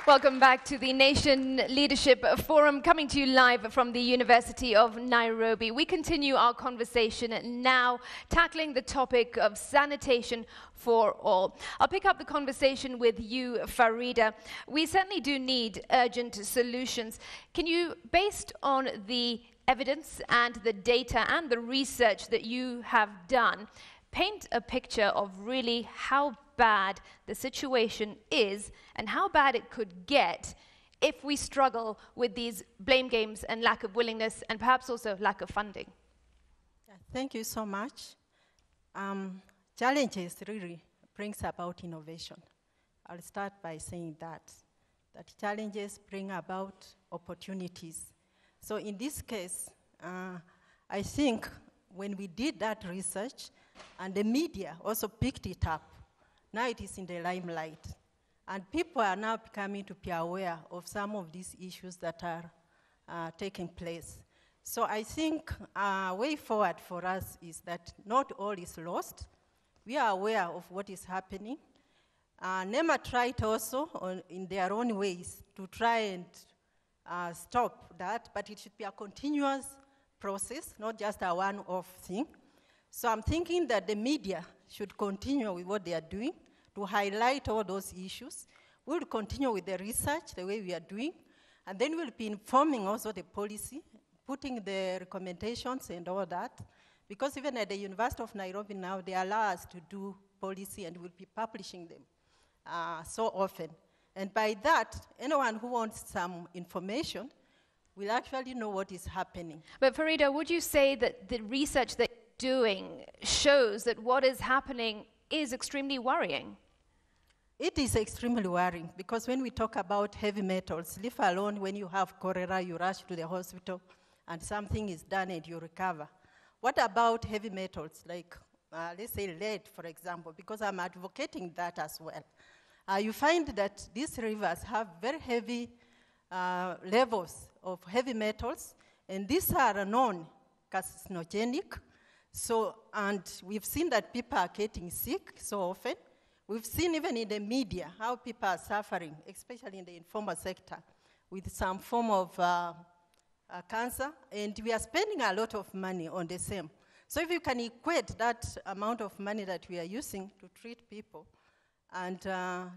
Welcome back to the Nation Leadership Forum, coming to you live from the University of Nairobi. We continue our conversation now, tackling the topic of sanitation for all. I'll pick up the conversation with you, Farida. We certainly do need urgent solutions. Can you, based on the evidence and the data and the research that you have done, paint a picture of really how bad the situation is and how bad it could get if we struggle with these blame games and lack of willingness and perhaps also lack of funding? Thank you so much. Challenges really brings about innovation. I'll start by saying that challenges bring about opportunities. So in this case, I think when we did that research and the media also picked it up, now it is in the limelight. And people are now becoming to be aware of some of these issues that are taking place. So I think a way forward for us is that not all is lost. We are aware of what is happening. NEMA tried also in their own ways to try and stop that, but it should be a continuous process, not just a one-off thing. So I'm thinking that the media should continue with what they are doing to highlight all those issues. We'll continue with the research the way we are doing, and then we'll be informing also the policy, putting the recommendations and all that, because even at the University of Nairobi now, they allow us to do policy and we'll be publishing them so often. And by that, anyone who wants some information will actually know what is happening. But Farida, would you say that the research that you're doing shows that what is happening is extremely worrying? It is extremely worrying because when we talk about heavy metals, leave alone when you have cholera, you rush to the hospital and something is done and you recover. What about heavy metals like, let's say lead, for example, because I'm advocating that as well. You find that these rivers have very heavy levels of heavy metals, and these are known carcinogenic. So, and we've seen that people are getting sick so often. We've seen even in the media how people are suffering, especially in the informal sector, with some form of cancer, and we are spending a lot of money on the same. So if you can equate that amount of money that we are using to treat people and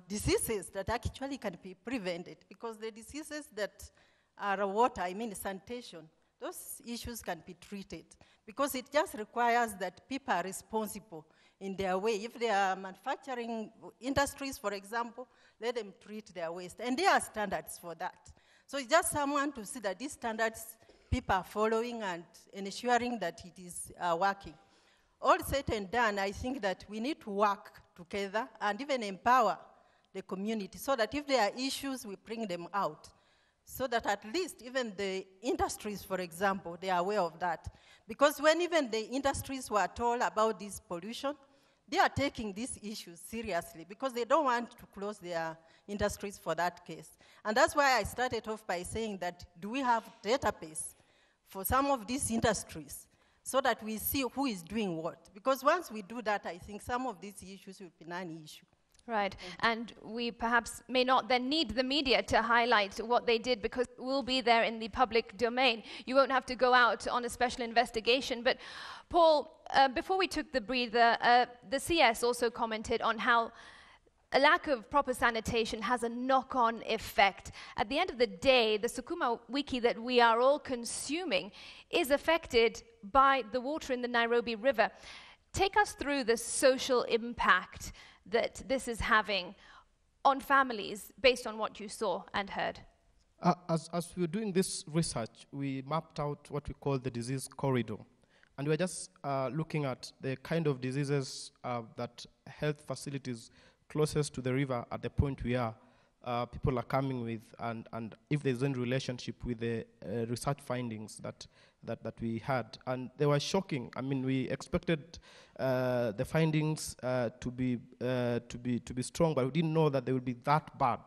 diseases that actually can be prevented, because the diseases that are water, I mean sanitation, those issues can be treated, because it just requires that people are responsible in their way. If they are manufacturing industries, for example, let them treat their waste. And there are standards for that. So it's just someone to see that these standards people are following and ensuring that it is working. All said and done, I think that we need to work together and even empower the community so that if there are issues, we bring them out. So that at least even the industries, for example, they are aware of that. Because when even the industries were told about this pollution, they are taking these issues seriously because they don't want to close their industries for that case. And that's why I started off by saying that do we have database for some of these industries so that we see who is doing what? Because once we do that, I think some of these issues will be non-issue. Right, and we perhaps may not then need the media to highlight what they did because it will be there in the public domain. You won't have to go out on a special investigation. But Paul, before we took the breather, the CS also commented on how a lack of proper sanitation has a knock-on effect. At the end of the day, the Sukuma Wiki that we are all consuming is affected by the water in the Nairobi River. Take us through the social impact that this is having on families based on what you saw and heard. As we were doing this research, we mapped out what we call the disease corridor. And we're just looking at the kind of diseases that health facilities closest to the river at the point we are, people are coming with, and if there's any relationship with the research findings that we had. And they were shocking. I mean, we expected the findings to be strong, but we didn't know that they would be that bad.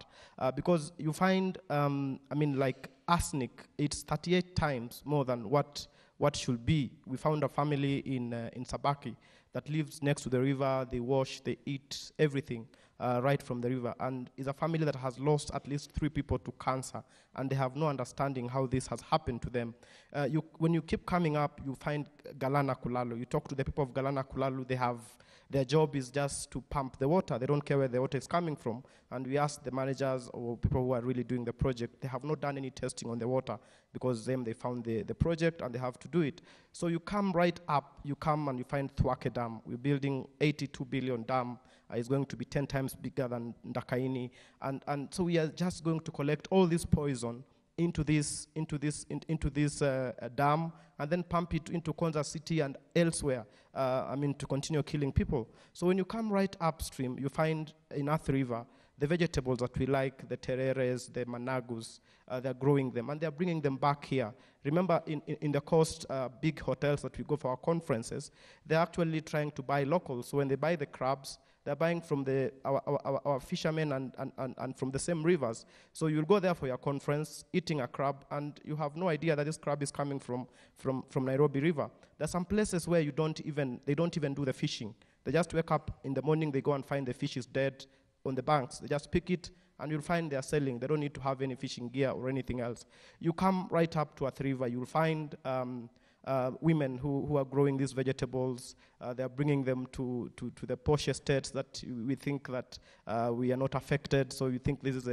Because you find, I mean, like arsenic, it's 38 times more than what should be. We found a family in Sabaki that lives next to the river. They wash, they eat, everything. right from the river. And it's a family that has lost at least 3 people to cancer, and they have no understanding how this has happened to them. When you keep coming up, you find Galana Kulalu. You talk to the people of Galana Kulalu, their job is just to pump the water. They don't care where the water is coming from. And we ask the managers or people who are really doing the project, they have not done any testing on the water, because they found the project and they have to do it. So you come right up, you come and you find Thwake Dam. We're building 82 billion dam. It's going to be 10 times bigger than Ndakaini. And so we are just going to collect all this poison into this dam, and then pump it into Konza City and elsewhere, to continue killing people. So when you come right upstream, you find in Athi River, the vegetables that we like, the tereres, the managus, they're growing them, and they're bringing them back here. Remember, in the coast, big hotels that we go for our conferences, they're actually trying to buy local. So when they buy the crabs, they're buying from our fishermen and from the same rivers. So you'll go there for your conference, eating a crab, and you have no idea that this crab is coming from Nairobi River. There's some places where they don't even do the fishing. They just wake up in the morning, they go and find the fish is dead on the banks. They just pick it, and you'll find they're selling. They don't need to have any fishing gear or anything else. You come right up to Athi River, you'll find women who are growing these vegetables. They're bringing them to the posh estates that we think that we are not affected. So you think these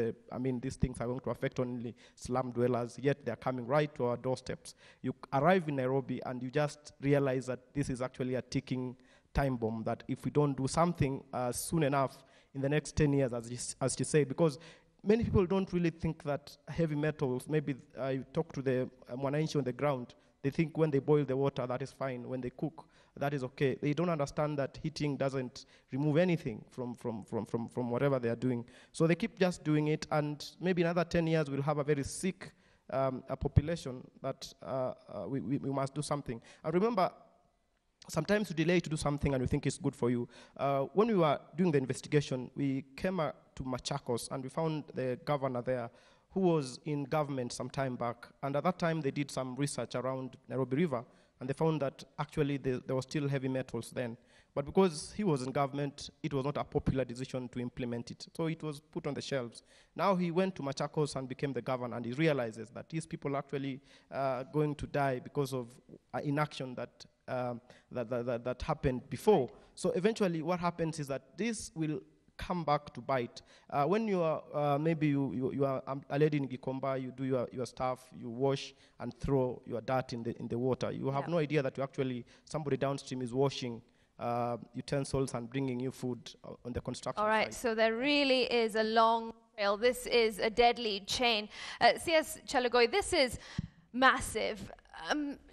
things are going to affect only slum dwellers, yet they're coming right to our doorsteps. You arrive in Nairobi and you just realize that this is actually a ticking time bomb, that if we don't do something soon enough, in the next 10 years, as you say, because many people don't really think that heavy metals, maybe you talk to the mwananchi on the ground, they think when they boil the water, that is fine. When they cook, that is okay. They don't understand that heating doesn't remove anything from whatever they are doing. So they keep just doing it, and maybe in another 10 years, we'll have a very sick a population that we must do something. And remember, sometimes you delay to do something and you think it's good for you. When we were doing the investigation, we came to Machakos and we found the governor there who was in government some time back. And at that time, they did some research around Nairobi River, and they found that actually there were still heavy metals then. But because he was in government, it was not a popular decision to implement it. So it was put on the shelves. Now he went to Machakos and became the governor, and he realizes that these people are actually going to die because of inaction that happened before. So eventually what happens is that this will come back to bite. When you are, maybe you are a lady in Gikomba, you do your stuff, you wash and throw your dirt in the water. You have no idea that somebody downstream is washing utensils and bringing you food on the construction All right, site. so there really is a long trail. This is a deadly chain. CS Chalagoi, this is massive.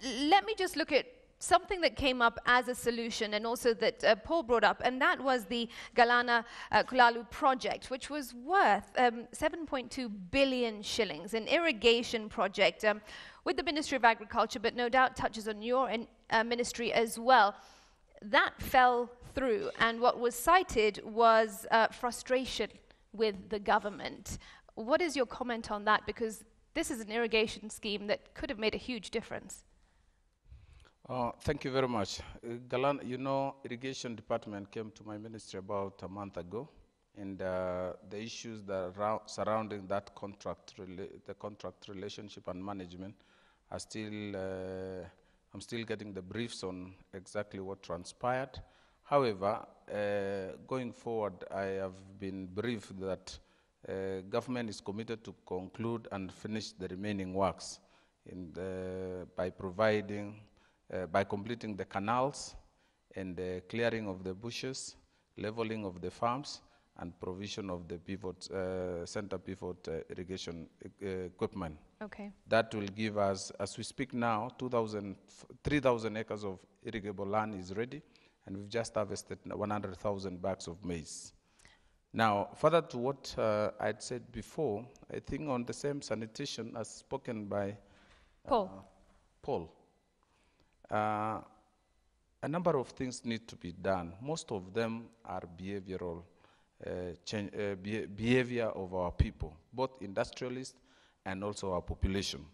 Let me just look at something that came up as a solution, and also that Paul brought up, and that was the Galana Kulalu project, which was worth 7.2 billion shillings, an irrigation project with the Ministry of Agriculture, but no doubt touches on your ministry as well. That fell through, and what was cited was frustration with the government. What is your comment on that? Because this is an irrigation scheme that could have made a huge difference. Thank you very much. Irrigation department came to my ministry about a month ago, and the issues that surrounding that contract relationship and management are still, I'm still getting the briefs on exactly what transpired. However, going forward, I have been briefed that government is committed to conclude and finish the remaining works by completing the canals and the clearing of the bushes, leveling of the farms, and provision of the center pivot irrigation equipment. Okay. That will give us, as we speak now, 3,000 acres of irrigable land is ready, and we've just harvested 100,000 bags of maize. Now, further to what I'd said before, I think on the same sanitation as spoken by Paul. A number of things need to be done. Most of them are behavioral behavior of our people, both industrialists and also our population.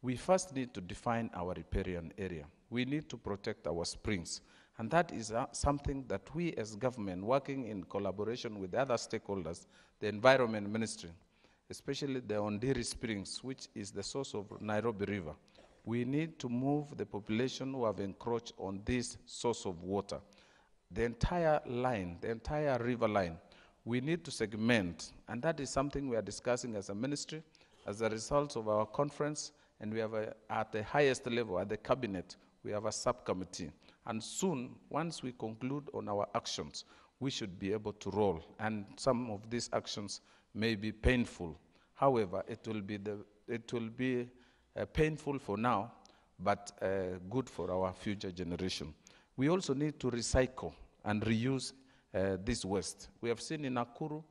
We first need to define our riparian area. We need to protect our springs. And that is something that we as government, working in collaboration with other stakeholders, the Environment Ministry, especially the Ondiri Springs, which is the source of Nairobi River, we need to move the population who have encroached on this source of water. The entire line, the entire river line, we need to segment, and that is something we are discussing as a ministry as a result of our conference, and we have at the highest level, at the cabinet, we have a subcommittee. And soon, once we conclude on our actions, we should be able to roll, and some of these actions may be painful. However, it will be painful for now, but good for our future generation. We also need to recycle and reuse this waste. We have seen in Nakuru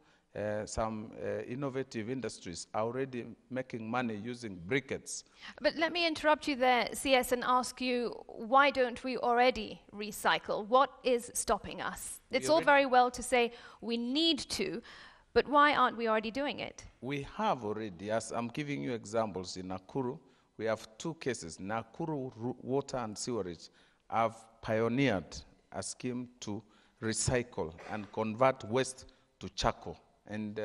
some innovative industries are already making money using briquettes. But let me interrupt you there, CS, and ask you, why don't we already recycle? What is stopping us? It's all very well to say we need to, but why aren't we already doing it? We have already, as I'm giving you examples in Nakuru, we have 2 cases. Nakuru Water and Sewerage have pioneered a scheme to recycle and convert waste to charcoal. And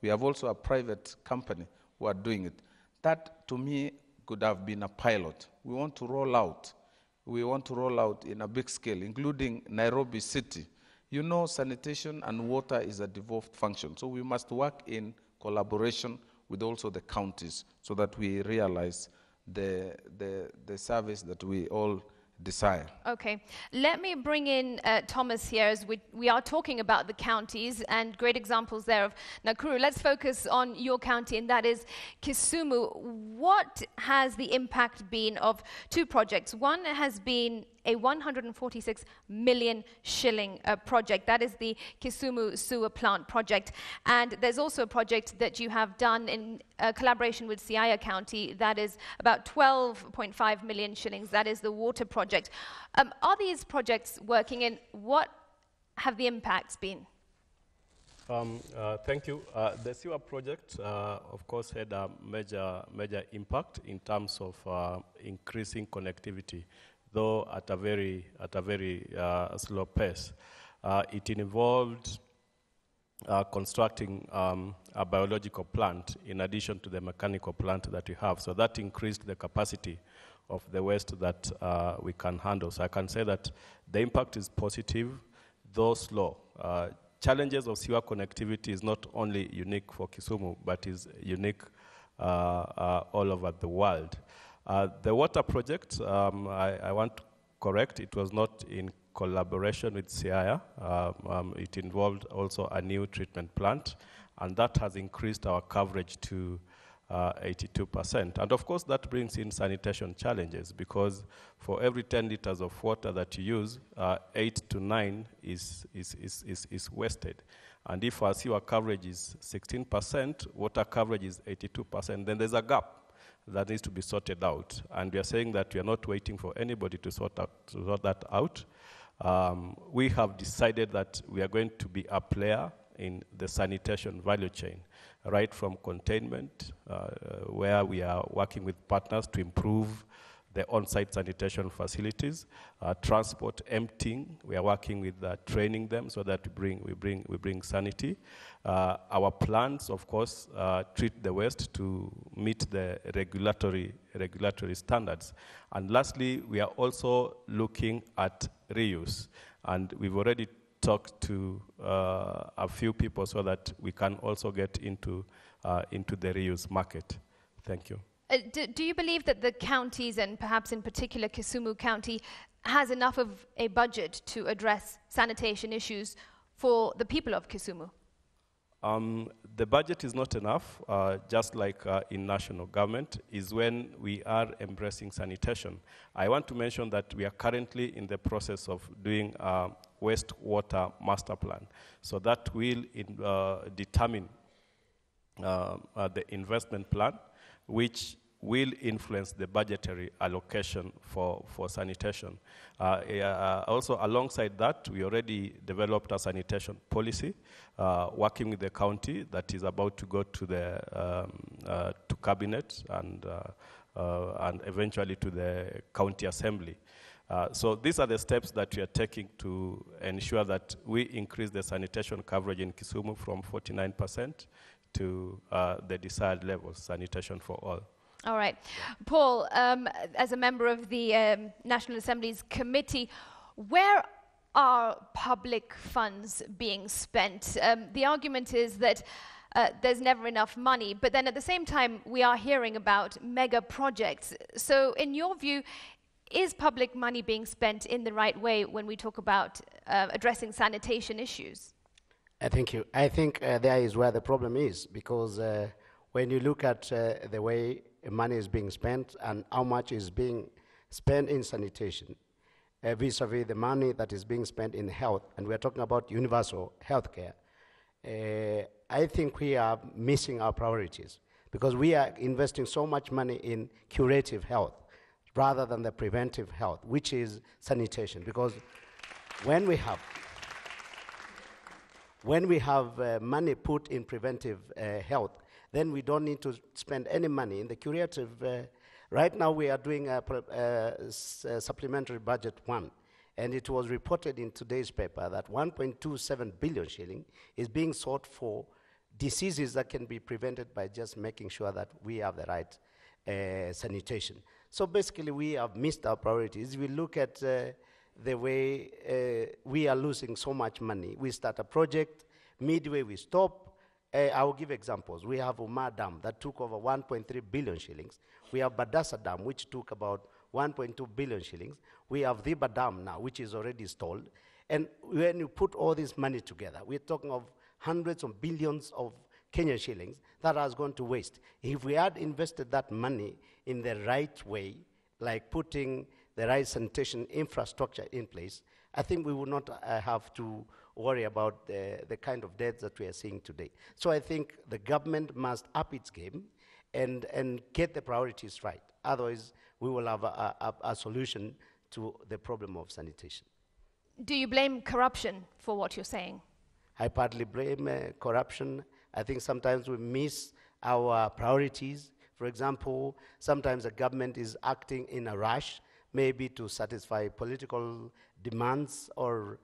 we have also a private company who are doing it. That, to me, could have been a pilot. We want to roll out. We want to roll out in a big scale, including Nairobi City. You know, sanitation and water is a devolved function, so we must work in collaboration with also the counties so that we realize the service that we all desire. Okay, let me bring in Thomas here, as we are talking about the counties and great examples there of Nakuru. Let's focus on your county, and that is Kisumu. What has the impact been of 2 projects? One has been a 146 million shilling project. That is the Kisumu sewer plant project. And there's also a project that you have done in collaboration with Siaya County that is about 12.5 million shillings. That is the water project. Are these projects working, and what have the impacts been? Thank you. The sewer project, of course, had a major impact in terms of increasing connectivity, though at a very slow pace. It involved constructing a biological plant in addition to the mechanical plant that we have. So that increased the capacity of the waste that we can handle. So I can say that the impact is positive, though slow. Challenges of sewer connectivity is not only unique for Kisumu, but is unique all over the world. The water project, I want to correct, it was not in collaboration with Siaya. It involved also a new treatment plant, and that has increased our coverage to 82%. And of course, that brings in sanitation challenges, because for every 10 liters of water that you use, 8 to 9 is wasted. And if our sewer coverage is 16%, water coverage is 82%, then there's a gap that needs to be sorted out. And we are saying that we are not waiting for anybody to sort that out. We have decided that we are going to be a player in the sanitation value chain, right from containment, where we are working with partners to improve the on-site sanitation facilities, transport, emptying. We are working with training them so that we bring sanity. Our plans, of course, treat the waste to meet the regulatory standards. And lastly, we are also looking at reuse, and we've already talked to a few people so that we can also get into the reuse market. Thank you. Do you believe that the counties, and perhaps in particular Kisumu County, has enough of a budget to address sanitation issues for the people of Kisumu? The budget is not enough, just like in national government, is when we are embracing sanitation. I want to mention that we are currently in the process of doing a wastewater master plan. So that will determine the investment plan, which will influence the budgetary allocation for sanitation. Also, alongside that, we already developed a sanitation policy, working with the county that is about to go to the cabinet and eventually to the county assembly. So these are the steps that we are taking to ensure that we increase the sanitation coverage in Kisumu from 49% to the desired levels, sanitation for all. All right. Paul, as a member of the National Assembly's committee, where are public funds being spent? The argument is that there's never enough money, but then at the same time, we are hearing about mega projects. So in your view, is public money being spent in the right way when we talk about addressing sanitation issues? Thank you. I think there is where the problem is, because when you look at the way money is being spent and how much is being spent in sanitation, vis-a-vis the money that is being spent in health, and we're talking about universal health care, I think we are missing our priorities, because we are investing so much money in curative health rather than the preventive health, which is sanitation. Because when we have money put in preventive health, then we don't need to spend any money in the curative. Right now we are doing a supplementary budget 1, and it was reported in today's paper that 1.27 billion shilling is being sought for diseases that can be prevented by just making sure that we have the right sanitation. So basically we have missed our priorities. We look at the way we are losing so much money. We start a project, midway we stop. I will give examples. We have Umar Dam that took over 1.3 billion shillings. We have Badassa Dam, which took about 1.2 billion shillings. We have Dhiba Dam now, which is already stalled. And when you put all this money together, we're talking of hundreds of billions of Kenyan shillings that has gone to waste. If we had invested that money in the right way, like putting the right sanitation infrastructure in place, I think we would not have to worry about the kind of deaths that we are seeing today. So I think the government must up its game and get the priorities right. Otherwise, we will have a solution to the problem of sanitation. Do you blame corruption for what you're saying? I partly blame corruption. I think sometimes we miss our priorities. For example, sometimes the government is acting in a rush, maybe to satisfy political demands, or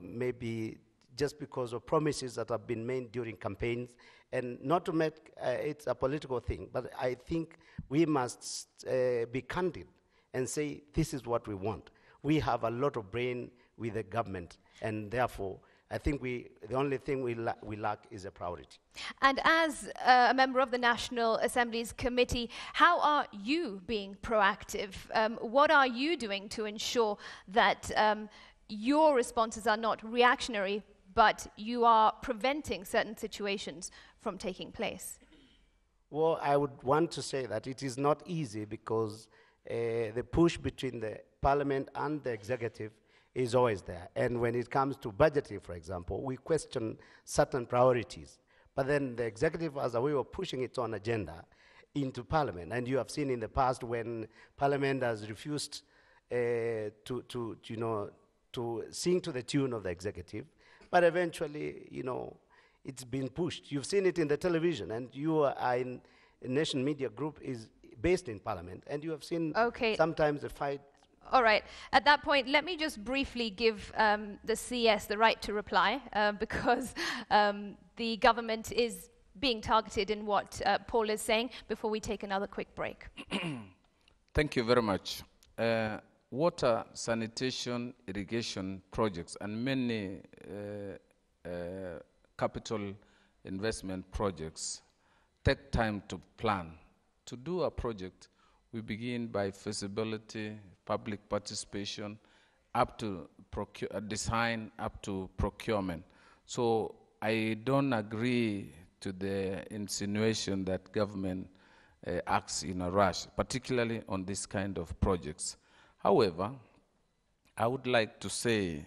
maybe just because of promises that have been made during campaigns, and not to make it a political thing, but I think we must be candid and say, this is what we want. We have a lot of brain with the government, and therefore, I think the only thing we lack is a priority. And as a member of the National Assembly's committee, how are you being proactive? What are you doing to ensure that your responses are not reactionary, but you are preventing certain situations from taking place? Well, I would want to say that it is not easy, because the push between the parliament and the executive is always there. And when it comes to budgeting, for example, we question certain priorities. But then the executive has a way of pushing its own agenda into parliament. And you have seen in the past when parliament has refused to sing to the tune of the executive, but eventually, it's been pushed. You've seen it in the television, and you are in a nation media group is based in parliament, and you have seen sometimes the fight. All right. At that point, let me just briefly give the CS the right to reply, because the government is being targeted in what Paul is saying, before we take another quick break. Thank you very much. Water, sanitation, irrigation projects, and many capital investment projects take time to plan. To do a project, we begin by feasibility, public participation, up to design, up to procurement. So I don't agree to the insinuation that government acts in a rush, particularly on this kind of projects. However, I would like to say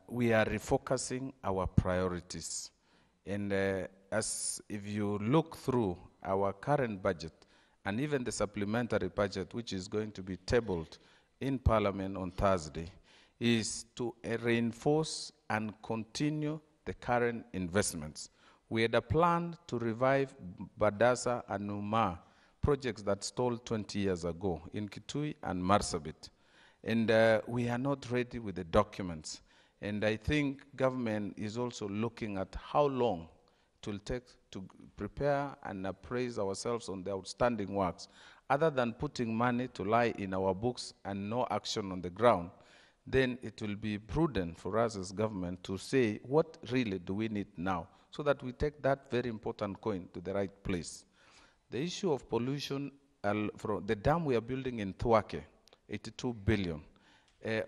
we are refocusing our priorities. And as if you look through our current budget, and even the supplementary budget, which is going to be tabled in Parliament on Thursday, is to reinforce and continue the current investments. We had a plan to revive Badassa and Umar projects that stalled 20 years ago in Kitui and Marsabit. And we are not ready with the documents. And I think government is also looking at how long it will take to prepare and appraise ourselves on the outstanding works. Other than putting money to lie in our books and no action on the ground, then it will be prudent for us as government to say, what really do we need now, so that we take that very important coin to the right place. The issue of pollution, from the dam we are building in Thwake, 82 billion.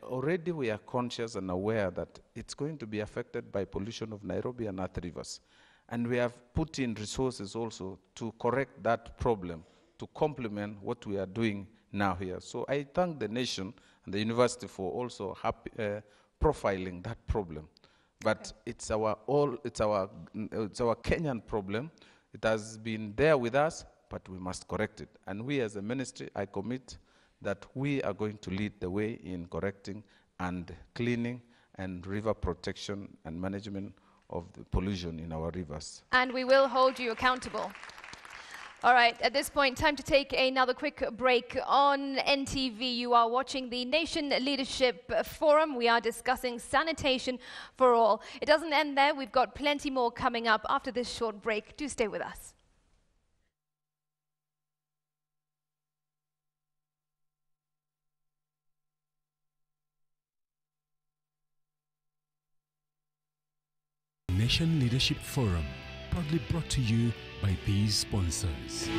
Already we are conscious and aware that it's going to be affected by pollution of Nairobi and Athi rivers. And we have put in resources also to correct that problem, to complement what we are doing now here. So I thank the nation and the university for also profiling that problem. But it's our Kenyan problem. It has been there with us, but we must correct it. And we as a ministry, I commit that we are going to lead the way in correcting and cleaning and river protection and management of the pollution in our rivers. And we will hold you accountable. All right, at this point, time to take another quick break. On NTV, you are watching the Nation Leadership Forum. We are discussing sanitation for all. It doesn't end there. We've got plenty more coming up after this short break. Do stay with us. Nation Leadership Forum, proudly brought to you by these sponsors.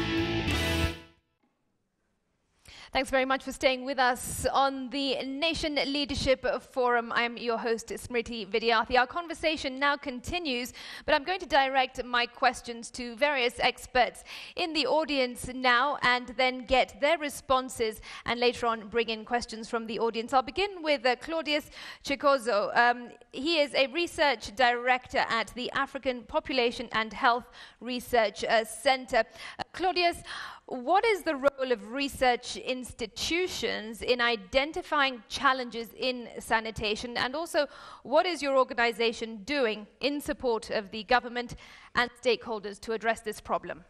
Thanks very much for staying with us on the Nation Leadership Forum. I'm your host, Smriti Vidyarthi. Our conversation now continues, but I'm going to direct my questions to various experts in the audience now and then get their responses and later on bring in questions from the audience. I'll begin with Claudius Chikozo. He is a research director at the African Population and Health Research Center. Claudius, what is the role of research institutions in identifying challenges in sanitation? And also, what is your organization doing in support of the government and stakeholders to address this problem?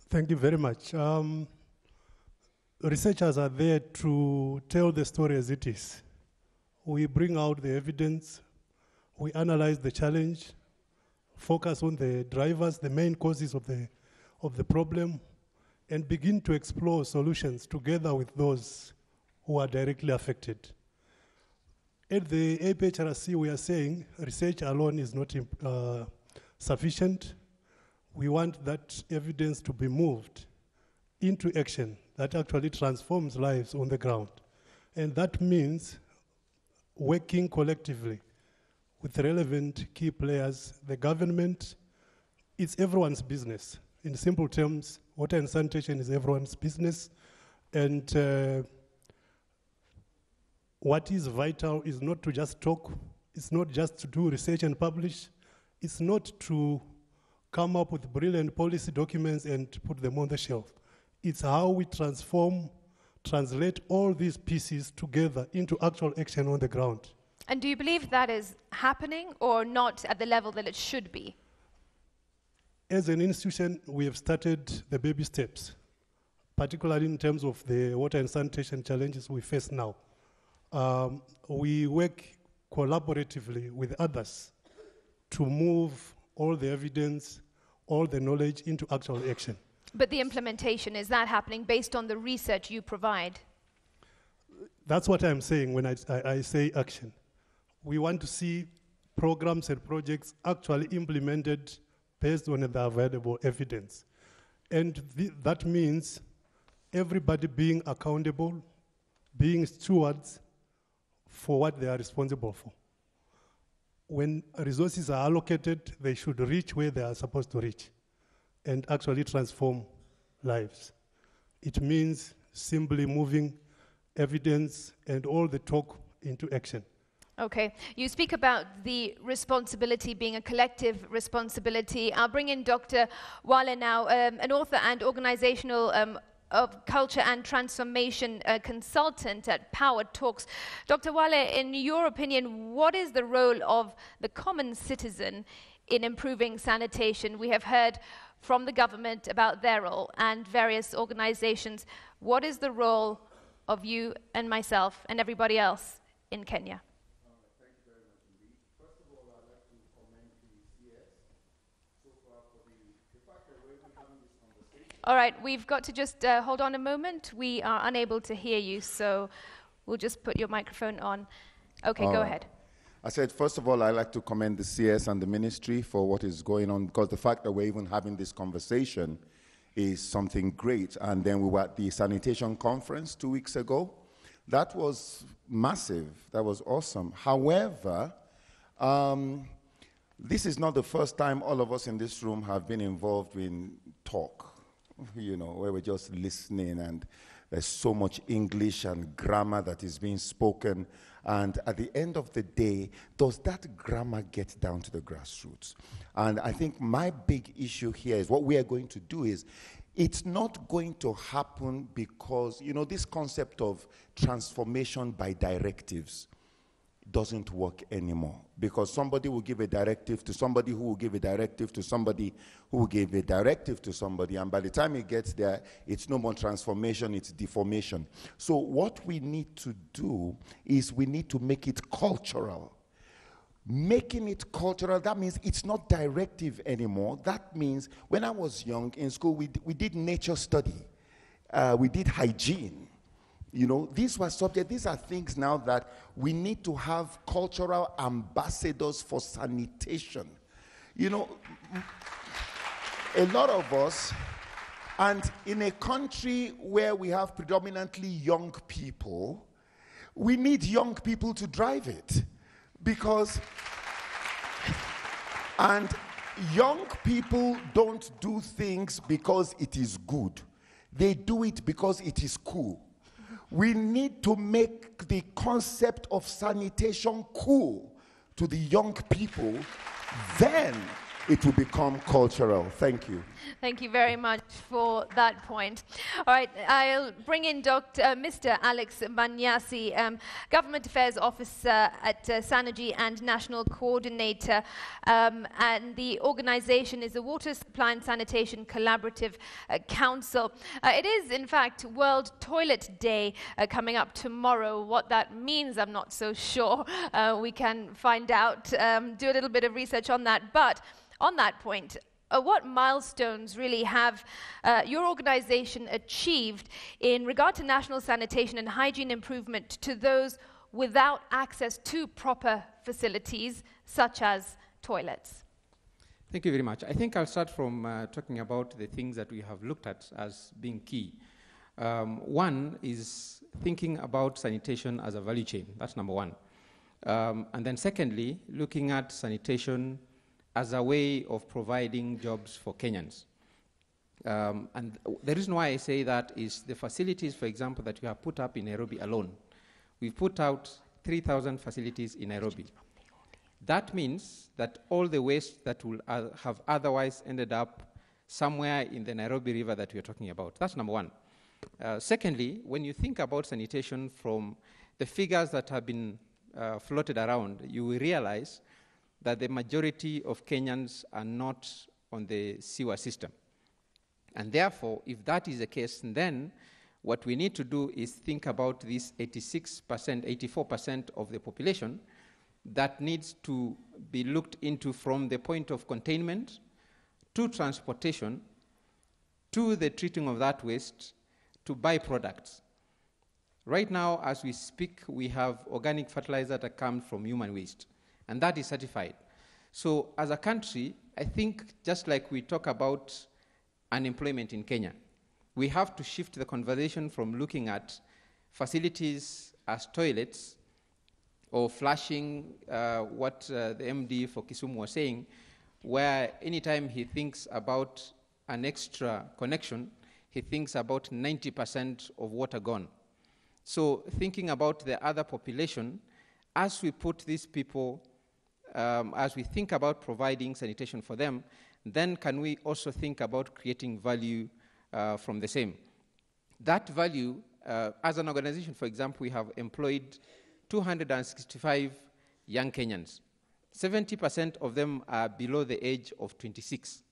Thank you very much. Researchers are there to tell the story as it is. We bring out the evidence, we analyze the challenge, focus on the drivers, the main causes of the problem, and begin to explore solutions together with those who are directly affected. At the APHRC, we are saying research alone is not sufficient. We want that evidence to be moved into action that actually transforms lives on the ground. And that means working collectively with relevant key players, the government. It's everyone's business. In simple terms, water and sanitation is everyone's business. And what is vital is not to just talk, it's not just to do research and publish, it's not to come up with brilliant policy documents and put them on the shelf. It's how we translate all these pieces together into actual action on the ground. And do you believe that is happening or not at the level that it should be? As an institution, we have started the baby steps, particularly in terms of the water and sanitation challenges we face now. We work collaboratively with others to move all the evidence, all the knowledge into actual action. But the implementation, is that happening based on the research you provide? That's what I'm saying when I say action. We want to see programs and projects actually implemented based on the available evidence. And that means everybody being accountable, being stewards for what they are responsible for. When resources are allocated, they should reach where they are supposed to reach and actually transform lives. It means simply moving evidence and all the talk into action. Okay, you speak about the responsibility being a collective responsibility. I'll bring in Dr. Wale now, an author and organizational of culture and transformation consultant at Power Talks. Dr. Wale, in your opinion, what is the role of the common citizen in improving sanitation? We have heard from the government about their role and various organizations. What is the role of you and myself and everybody else in Kenya. Thank you very much indeed. First of all, I'd like to commend the CS so far for the fact that we're even having this conversation. All right, we've got to just hold on a moment. We are unable to hear you, so we'll just put your microphone on. Okay, go ahead. I said, first of all, I'd like to commend the CS and the ministry for what is going on, because the fact that we're even having this conversation is something great. And then we were at the sanitation conference 2 weeks ago. That was massive. That was awesome. However, this is not the first time all of us in this room have been involved in talk, where we're just listening, and there's so much English and grammar that is being spoken. And at the end of the day, does that grammar get down to the grassroots? And I think my big issue here is what we are going to do is, it's not going to happen because, this concept of transformation by directives doesn't work anymore, because somebody will give a directive to somebody who will give a directive to somebody who will give a directive to somebody, and by the time it gets there, it's no more transformation, it's deformation. So what we need to do is we need to make it cultural. Making it cultural, that means it's not directive anymore. That means when I was young in school, we did nature study. We did hygiene. These were subjects, these are things now that we need to have cultural ambassadors for sanitation. A lot of us, and in a country where we have predominantly young people, we need young people to drive it. And young people don't do things because it is good. They do it because it is cool. We need to make the concept of sanitation cool to the young people. Then it will become cultural. Thank you. Thank you very much for that point. All right, I'll bring in Mr. Alex Manyasi, Government Affairs Officer at Sanigy and National Coordinator. And the organization is the Water Supply and Sanitation Collaborative Council. It is, in fact, World Toilet Day coming up tomorrow. What that means, I'm not so sure. We can find out, do a little bit of research on that. But on that point, what milestones really have your organization achieved in regard to national sanitation and hygiene improvement to those without access to proper facilities, such as toilets? Thank you very much. I think I'll start from talking about the things that we have looked at as being key. One is thinking about sanitation as a value chain. That's number one. And then secondly, looking at sanitation as a way of providing jobs for Kenyans. And the reason why I say that is the facilities, for example, that we have put up in Nairobi alone. We've put out 3,000 facilities in Nairobi. That means that all the waste that will have otherwise ended up somewhere in the Nairobi River that we are talking about. That's number one. Secondly, when you think about sanitation from the figures that have been floated around, you will realize that the majority of Kenyans are not on the sewer system. And therefore, if that is the case, then what we need to do is think about this 86%, 84% of the population that needs to be looked into from the point of containment to transportation to the treating of that waste to byproducts. Right now, as we speak, we have organic fertilizer that comes from human waste, and that is certified. So as a country, I think just like we talk about unemployment in Kenya, we have to shift the conversation from looking at facilities as toilets or flashing what the MD for Kisumu was saying, where anytime he thinks about an extra connection, he thinks about 90% of water gone. So thinking about the other population, as we put these people, as we think about providing sanitation for them, then can we also think about creating value from the same? That value, as an organization, for example, we have employed 265 young Kenyans. 70% of them are below the age of 26.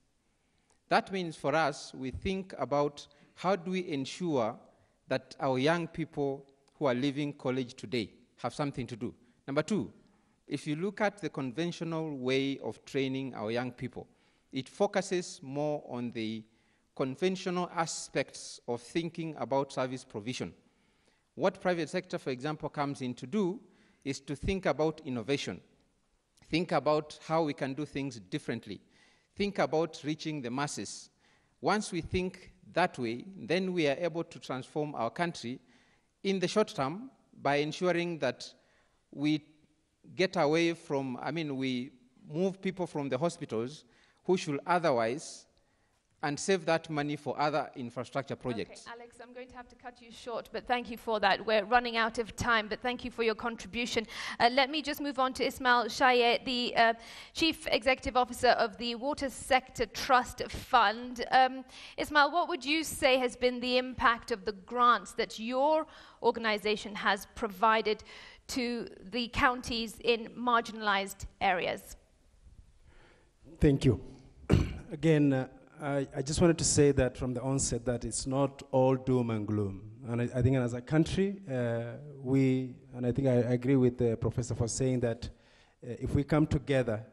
That means for us, we think about how do we ensure that our young people who are leaving college today have something to do. Number two, if you look at the conventional way of training our young people, it focuses more on the conventional aspects of thinking about service provision. What private sector, for example, comes in to do is to think about innovation, think about how we can do things differently, think about reaching the masses. Once we think that way, then we are able to transform our country in the short term by ensuring that we get away from, we move people from the hospitals who should otherwise, and save that money for other infrastructure projects. Okay, Alex, I'm going to have to cut you short, but thank you for that. We're running out of time, but thank you for your contribution. Let me just move on to Ismail Shaye, the Chief Executive Officer of the Water Sector Trust Fund. Ismail, what would you say has been the impact of the grants that your organization has provided to the counties in marginalized areas? Thank you. Again, I just wanted to say that from the onset that it's not all doom and gloom. And I think as a country, and I think I agree with the professor for saying that if we come together,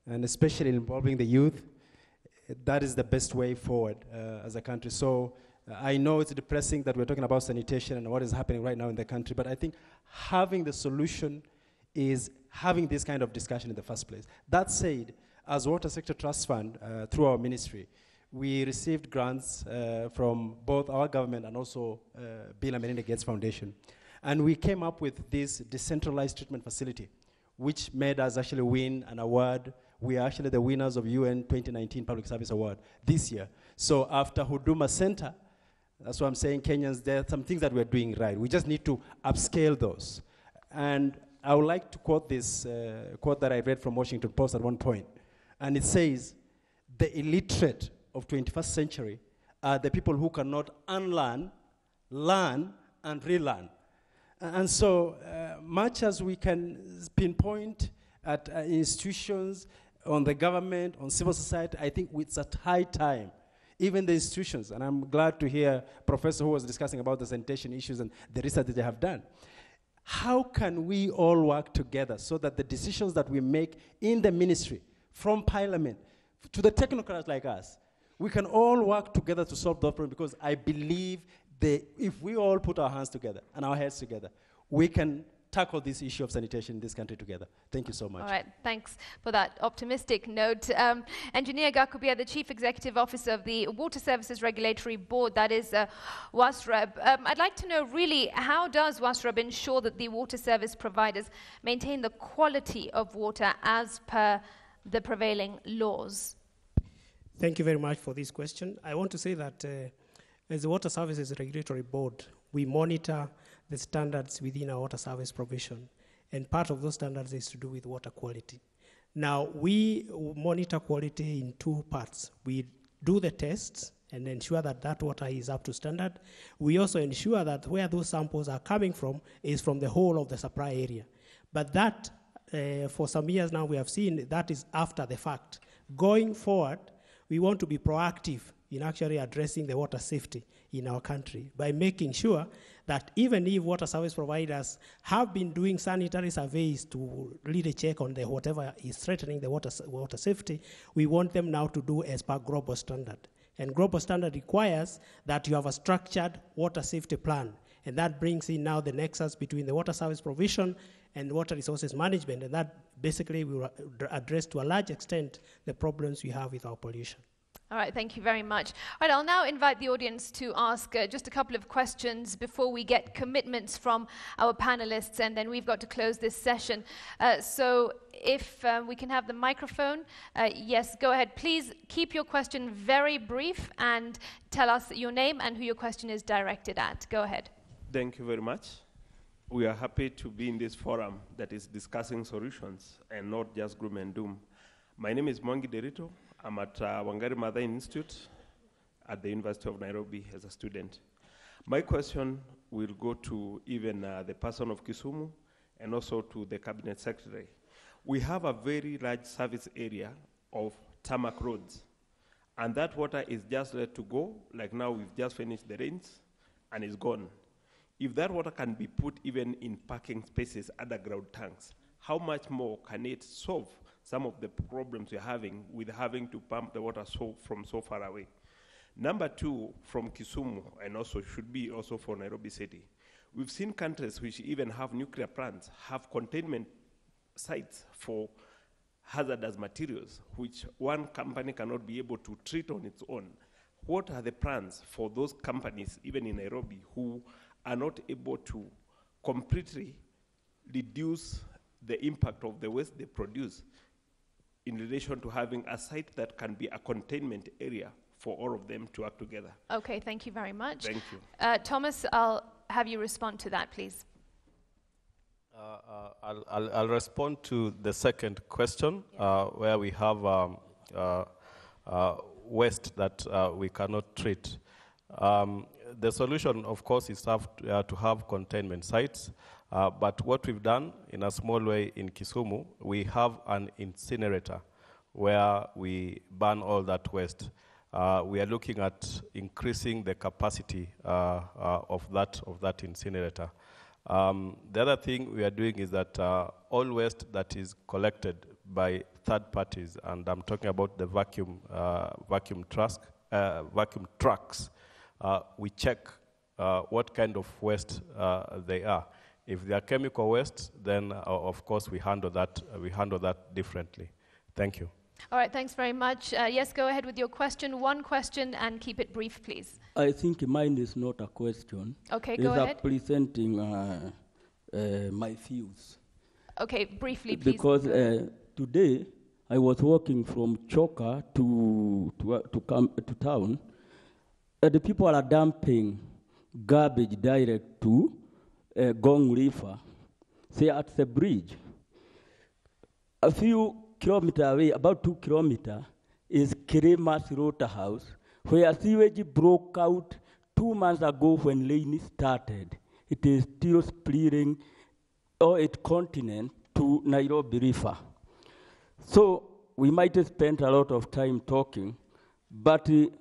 and especially involving the youth, that is the best way forward as a country. So I know it's depressing that we're talking about sanitation and what is happening right now in the country, but I think having the solution is having this kind of discussion in the first place. That said, as Water Sector Trust Fund, through our ministry, we received grants from both our government and also Bill and Melinda Gates Foundation. And we came up with this decentralized treatment facility, which made us actually win an award. We are actually the winners of UN 2019 Public Service Award this year. So after Huduma Center, that's what I'm saying, Kenyans, there are some things that we're doing right. We just need to upscale those. And I would like to quote this quote that I read from Washington Post at one point. And it says, the illiterate of 21st century are the people who cannot unlearn, learn, and relearn. And so much as we can pinpoint at institutions, on the government, on civil society, I think it's at high time, even the institutions, and I'm glad to hear Professor who was discussing about the sanitation issues and the research that they have done. How can we all work together so that the decisions that we make in the ministry, from parliament to the technocrats like us, we can all work together to solve the problem, because I believe that if we all put our hands together and our heads together, we can tackle this issue of sanitation in this country together. Thank you so much. All right, thanks for that optimistic note. Engineer Gakubia, the Chief Executive Officer of the Water Services Regulatory Board, that is WASREB. I'd like to know really, how does WASREB ensure that the water service providers maintain the quality of water as per the prevailing laws? Thank you very much for this question. I want to say that as the Water Services Regulatory Board, we monitor the standards within our water service provision. And part of those standards is to do with water quality. Now, we monitor quality in two parts. We do the tests and ensure that that water is up to standard. We also ensure that where those samples are coming from is from the whole of the supply area. But that, for some years now, we have seen that is after the fact. Going forward, we want to be proactive in actually addressing the water safety in our country by making sure that even if water service providers have been doing sanitary surveys to really check on whatever is threatening the water safety, we want them now to do as per global standard. And global standard requires that you have a structured water safety plan. And that brings in now the nexus between the water service provision and water resources management. And that basically will address to a large extent the problems we have with our pollution. All right, thank you very much. All right, I'll now invite the audience to ask just a couple of questions before we get commitments from our panelists, and then we've got to close this session. So if we can have the microphone. Yes, go ahead. Please keep your question very brief and tell us your name and who your question is directed at. Go ahead. Thank you very much. We are happy to be in this forum that is discussing solutions and not just gloom and doom. My name is Mwangi Derito. I'm at Wangari Maathai Institute at the University of Nairobi as a student. My question will go to even the person of Kisumu and also to the Cabinet Secretary. We have a very large service area of tarmac roads, and that water is just let to go, like now we've just finished the rains, and it's gone. If that water can be put even in parking spaces, underground tanks, how much more can it solve some of the problems we're having with having to pump the water from so far away? Number two, from Kisumu, and also should be also for Nairobi City. We've seen countries which even have nuclear plants have containment sites for hazardous materials, which one company cannot be able to treat on its own. What are the plans for those companies, even in Nairobi, who are not able to completely reduce the impact of the waste they produce in relation to having a site that can be a containment area for all of them to act together? Okay, thank you very much. Thank you. Thomas, I'll have you respond to that, please. I'll respond to the second question, where we have waste that we cannot treat. The solution, of course, is to have containment sites. But what we've done in a small way in Kisumu, we have an incinerator where we burn all that waste. We are looking at increasing the capacity of that incinerator. The other thing we are doing is that all waste that is collected by third parties, and I'm talking about the vacuum trucks, we check what kind of waste they are. If they are chemical waste, then of course we handle that differently. Thank you. All right, thanks very much. Yes, go ahead with your question. One question and keep it brief, please. I think mine is not a question. Okay, go ahead. It's presenting my views. Okay, briefly, please. Because today I was walking from Choka to town, and the people are dumping garbage direct to Gong River. Say at the bridge. A few kilometers away, about 2 kilometers, is Kirema's House, where sewage broke out 2 months ago when rain started. It is still spreading all its continent to Nairobi River. So we might have spent a lot of time talking, but you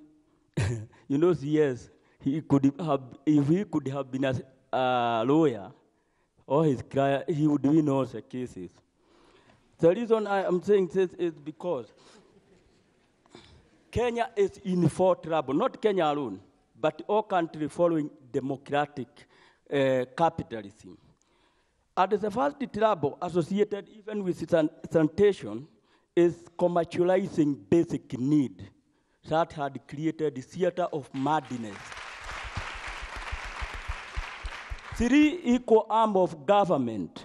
know, yes, he could have, if he could have been a lawyer or his client, he would win all the cases. The reason I am saying this is because Kenya is in for trouble, not Kenya alone, but all countries following democratic capitalism. And the first trouble associated even with sanitation is commercializing basic need that had created the theater of madness. 3 equal arms of government,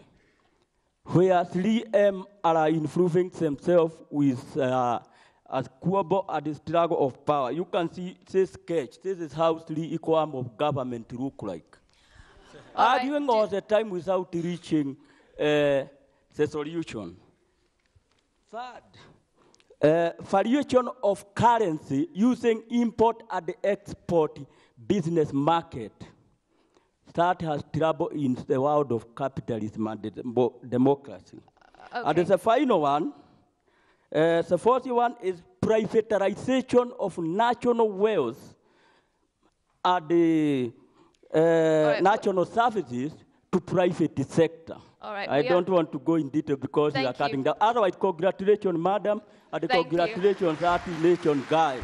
where 3M are improving themselves with as quibble at the struggle of power. You can see this sketch. This is how 3 equal arms of government look like. Arguing all the time without reaching the solution. Third, variation of currency using import and export business market. That has trouble in the world of capitalism and democracy. Okay. And the final one, the fourth one is privatization of national wealth and the national services to private sector. All right, I don't want to go in detail because we are cutting down. Otherwise, congratulations, madam, and congratulations, Nation guy.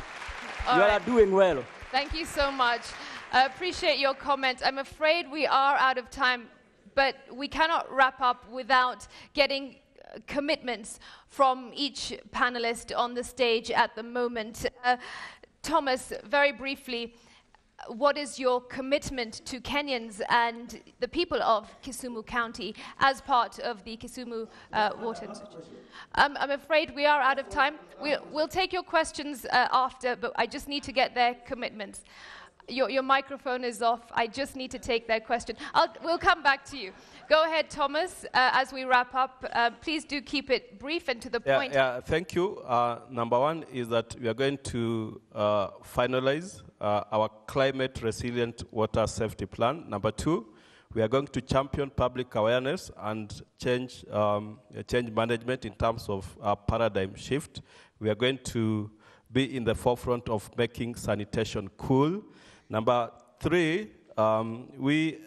You are doing well. Thank you so much. I appreciate your comment. I'm afraid we are out of time, but we cannot wrap up without getting commitments from each panelist on the stage at the moment. Thomas, very briefly, what is your commitment to Kenyans and the people of Kisumu County as part of the Kisumu Water Institute? I'm afraid we are out of time. We'll take your questions after, but I just need to get their commitments. Your microphone is off. I just need to take their question. We'll come back to you. Go ahead, Thomas, as we wrap up. Please do keep it brief and to the point. Thank you. Number one is that we are going to finalize our climate resilient water safety plan. Number two, we are going to champion public awareness and change management in terms of paradigm shift. We are going to be in the forefront of making sanitation cool. Number three, we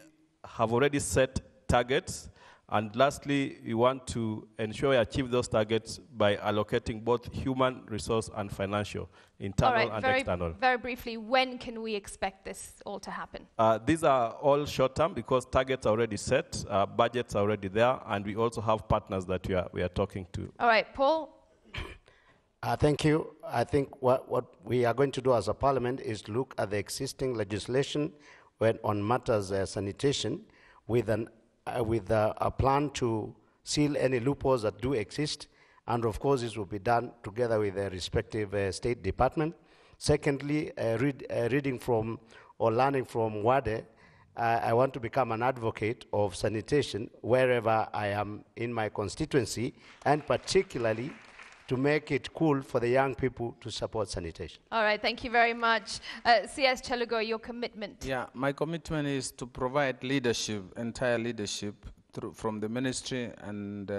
have already set targets. And lastly, we want to ensure we achieve those targets by allocating both human resource and financial, internal and external. Very briefly, when can we expect this all to happen? These are all short-term because targets are already set, budgets are already there, and we also have partners that we are talking to. All right, Paul? Thank you. I think what we are going to do as a parliament is look at the existing legislation on matters sanitation with a plan to seal any loopholes that do exist. And of course, this will be done together with the respective State Department. Secondly, reading from or learning from WADE, I want to become an advocate of sanitation wherever I am in my constituency, and particularly to make it cool for the young people to support sanitation. All right, thank you very much. CS Chelugo, your commitment. Yeah, my commitment is to provide leadership, entire leadership, from the ministry and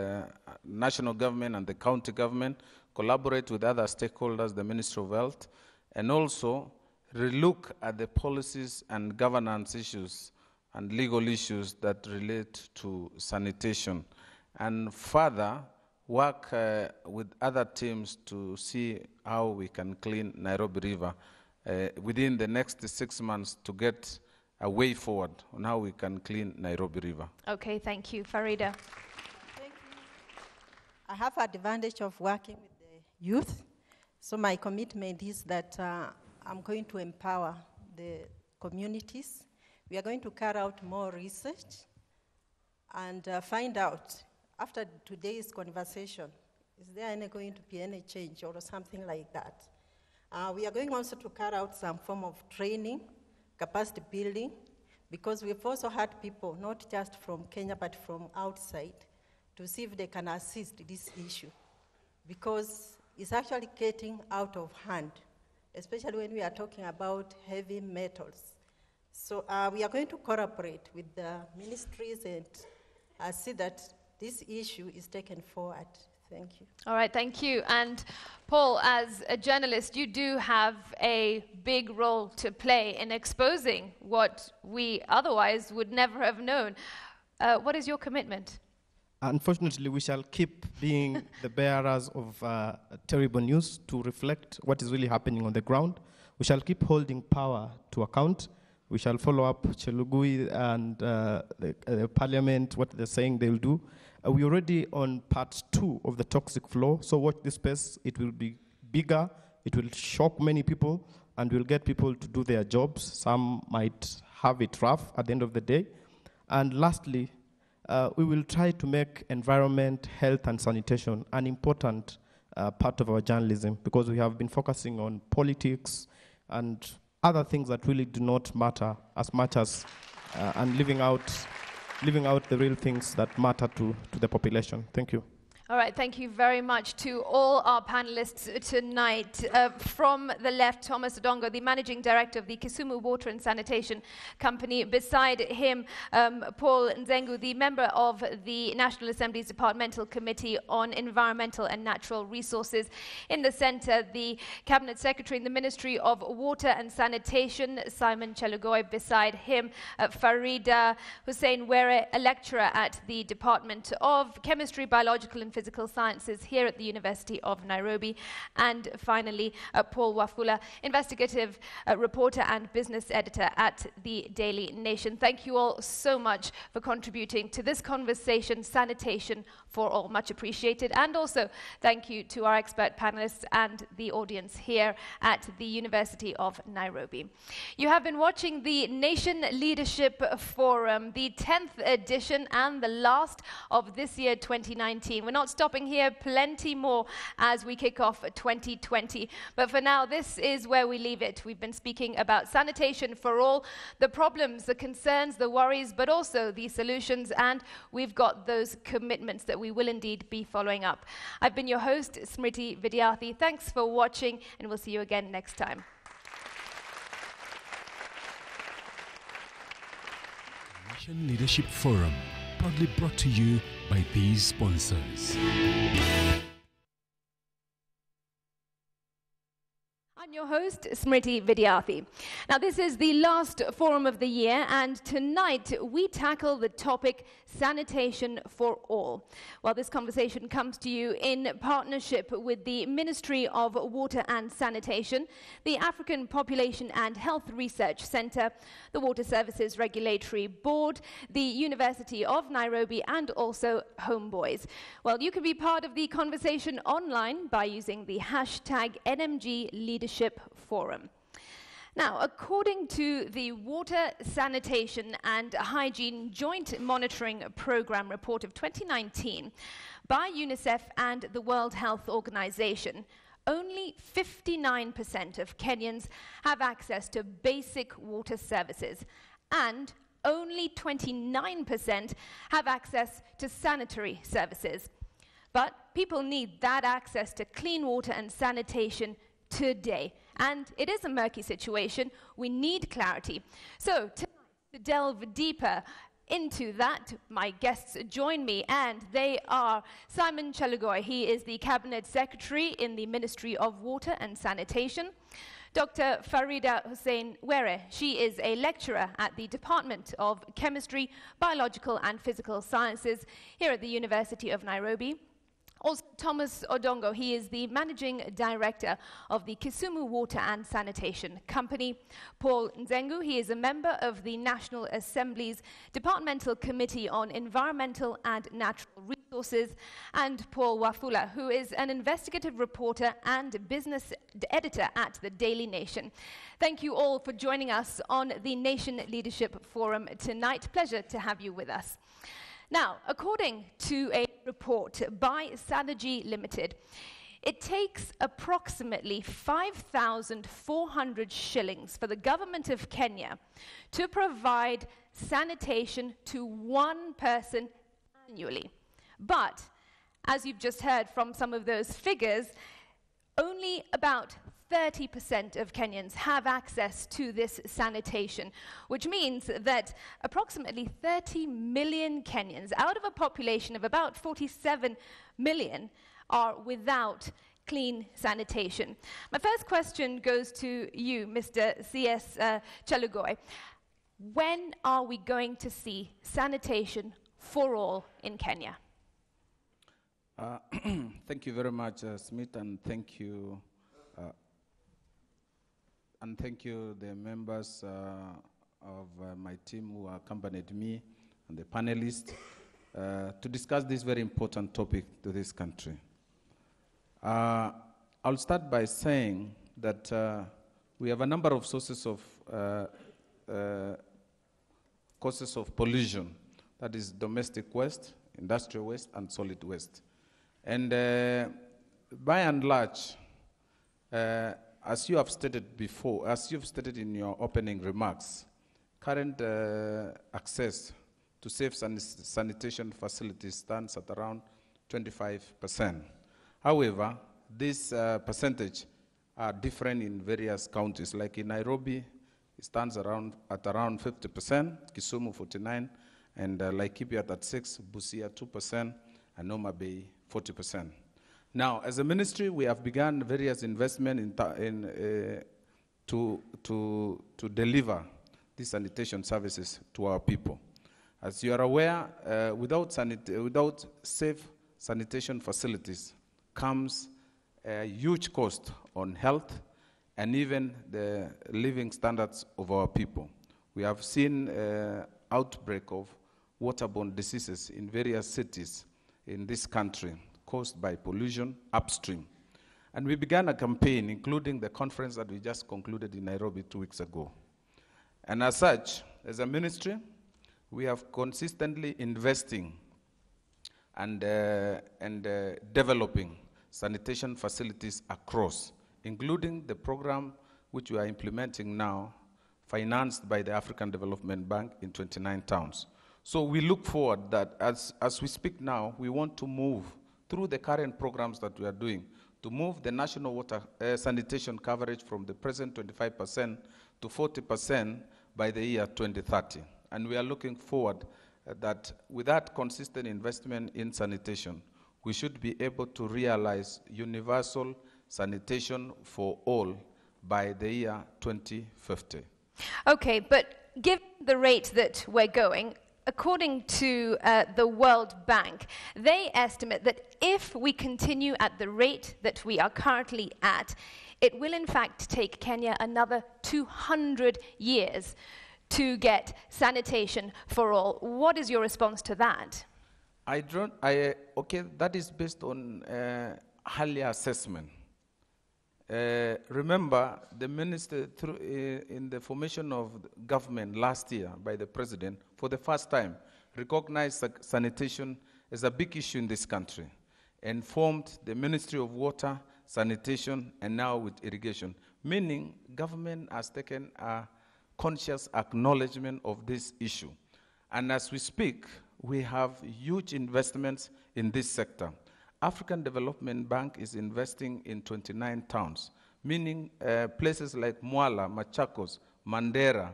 national government and the county government, collaborate with other stakeholders, the Ministry of Health, and also relook at the policies and governance issues and legal issues that relate to sanitation. And further, work with other teams to see how we can clean Nairobi River within the next 6 months to get a way forward on how we can clean Nairobi River. Okay, thank you. Farida. Thank you. I have advantage of working with the youth. So my commitment is that I'm going to empower the communities. We are going to carry out more research and find out, after today's conversation, is there going to be any change or something like that? We are going also to carry out some form of training, capacity building, because we've also had people, not just from Kenya, but from outside, to see if they can assist this issue. Because it's actually getting out of hand, especially when we are talking about heavy metals. So we are going to cooperate with the ministries and see that this issue is taken forward. Thank you. All right, thank you. And Paul, as a journalist, you do have a big role to play in exposing what we otherwise would never have known. What is your commitment? Unfortunately, we shall keep being the bearers of terrible news to reflect what is really happening on the ground. We shall keep holding power to account. We shall follow up Chelugui and the parliament, what they're saying they'll do. We're already on part 2 of the toxic flow, so watch this space. It will be bigger, it will shock many people, and we'll get people to do their jobs. Some might have it rough at the end of the day. And lastly, we will try to make environment, health, and sanitation an important part of our journalism, because we have been focusing on politics and other things that really do not matter as much as, and living out the real things that matter to the population. Thank you. All right, thank you very much to all our panelists tonight. From the left, Thomas Odongo, the Managing Director of the Kisumu Water and Sanitation Company. Beside him, Paul Nzengu, the member of the National Assembly's Departmental Committee on Environmental and Natural Resources. In the center, the Cabinet Secretary in the Ministry of Water and Sanitation, Simon Chelugoi. Beside him, Farida Hussein Were, a lecturer at the Department of Chemistry, Biological and Physical Sciences here at the University of Nairobi. And finally, Paul Wafula, investigative reporter and business editor at the Daily Nation. Thank you all so much for contributing to this conversation, Sanitation for All. Much appreciated. And also, thank you to our expert panelists and the audience here at the University of Nairobi. You have been watching the Nation Leadership Forum, the 10th edition and the last of this year, 2019. We're not stopping here, plenty more as we kick off 2020. But for now, this is where we leave it. We've been speaking about sanitation for all, the problems, the concerns, the worries, but also the solutions, and we've got those commitments that we will indeed be following up. I've been your host, Smriti Vidyarthi. Thanks for watching, and we'll see you again next time. Nation Leadership Forum, proudly brought to you by these sponsors. I'm your host. host, Smriti Vidyarthi. Now, this is the last forum of the year, and tonight we tackle the topic sanitation for all. Well, this conversation comes to you in partnership with the Ministry of Water and Sanitation, the African Population and Health Research Centre, the Water Services Regulatory Board, the University of Nairobi, and also Homeboys. Well, you can be part of the conversation online by using the hashtag NMG Leadership Forum. Now, according to the Water, Sanitation and Hygiene Joint Monitoring Programme report of 2019 by UNICEF and the World Health Organization, only 59% of Kenyans have access to basic water services, and only 29% have access to sanitary services. But people need that access to clean water and sanitation today. And it is a murky situation. We need clarity. So to delve deeper into that, my guests join me, and they are Simon Chelugoi. He is the Cabinet Secretary in the Ministry of Water and Sanitation. Dr. Farida Hussein Were, she is a lecturer at the Department of Chemistry, Biological and Physical Sciences here at the University of Nairobi. Also, Thomas Odongo, he is the Managing Director of the Kisumu Water and Sanitation Company. Paul Nzengu, he is a member of the National Assembly's Departmental Committee on Environmental and Natural Resources. And Paul Wafula, who is an investigative reporter and business editor at the Daily Nation. Thank you all for joining us on the Nation Leadership Forum tonight. Pleasure to have you with us. Now, according to a report by Sanaji Limited, it takes approximately 5,400 shillings for the government of Kenya to provide sanitation to one person annually. But, as you've just heard from some of those figures, only about 30% of Kenyans have access to this sanitation, which means that approximately 30 million Kenyans, out of a population of about 47 million, are without clean sanitation. My first question goes to you, Mr. C.S. Chelugoi. When are we going to see sanitation for all in Kenya? Thank you very much, Smith, and thank you. And thank you, the members of my team who accompanied me and the panelists to discuss this very important topic to this country. I'll start by saying that we have a number of sources of causes of pollution, that is domestic waste, industrial waste, and solid waste. And by and large, as you have stated before, as you've stated in your opening remarks, current access to safe sanitation facilities stands at around 25%. However, this percentage are different in various counties. Like in Nairobi, it stands at around 50%, Kisumu 49%, and Laikipia at 6%, Busia 2%, and Homa Bay 40%. Now, as a ministry, we have begun various investment to deliver these sanitation services to our people. As you are aware, without safe sanitation facilities comes a huge cost on health and even the living standards of our people. We have seen outbreak of waterborne diseases in various cities in this country, caused by pollution upstream. And we began a campaign, including the conference that we just concluded in Nairobi 2 weeks ago. And as such, as a ministry, we have consistently investing and developing sanitation facilities across, including the program which we are implementing now, financed by the African Development Bank in 29 towns. So we look forward that as we speak now, we want to move through the current programs that we are doing to move the national water sanitation coverage from the present 25% to 40% by the year 2030. And we are looking forward that with that consistent investment in sanitation, we should be able to realize universal sanitation for all by the year 2050. Okay, but given the rate that we're going, according to the World Bank, they estimate that if we continue at the rate that we are currently at, it will in fact take Kenya another 200 years to get sanitation for all. What is your response to that? Okay, that is based on earlier assessment. Remember, the minister, in the formation of the government last year by the president, for the first time, recognized sanitation as a big issue in this country and formed the Ministry of Water, Sanitation, and now with irrigation, meaning government has taken a conscious acknowledgement of this issue. And as we speak, we have huge investments in this sector. African Development Bank is investing in 29 towns, meaning places like Mwala, Machakos, Mandera,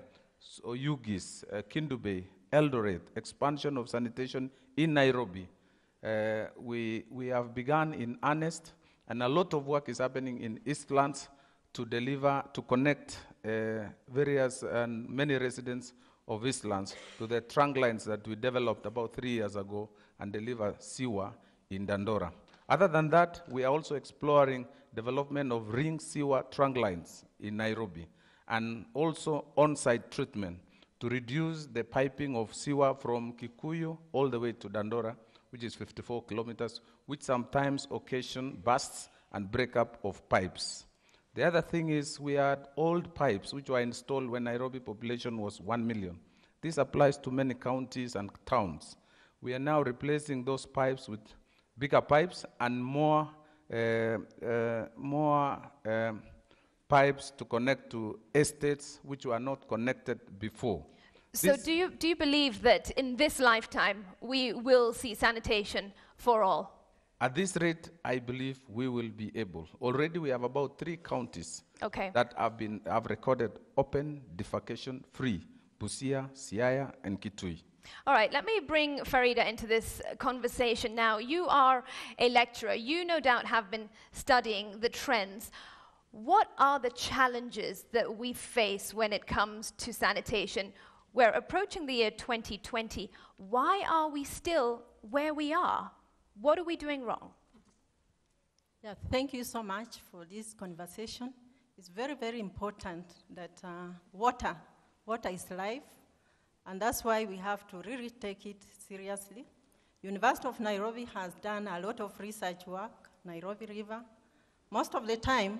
Oyugis, Kindube, Eldoret, expansion of sanitation in Nairobi. We have begun in earnest, and a lot of work is happening in Eastlands to deliver, to connect various and many residents of Eastlands to the trunk lines that we developed about 3 years ago and deliver sewer in Dandora. Other than that, we are also exploring development of ring sewer trunk lines in Nairobi and also on-site treatment to reduce the piping of sewer from Kikuyu all the way to Dandora, which is 54 kilometers, which sometimes occasion bursts and breakup of pipes. The other thing is we had old pipes which were installed when Nairobi population was 1 million. This applies to many counties and towns. We are now replacing those pipes with bigger pipes and more pipes to connect to estates which were not connected before. So do you believe that in this lifetime we will see sanitation for all? At this rate, I believe we will be able. Already we have about 3 counties that have recorded open defecation free: Busia, Siaya, and Kitui. All right, let me bring Farida into this conversation now. You are a lecturer. You no doubt have been studying the trends. What are the challenges that we face when it comes to sanitation? We're approaching the year 2020. Why are we still where we are? What are we doing wrong? Yeah, thank you so much for this conversation. It's very, very important that water is life, and that's why we have to really take it seriously. University of Nairobi has done a lot of research work, Nairobi River. Most of the time,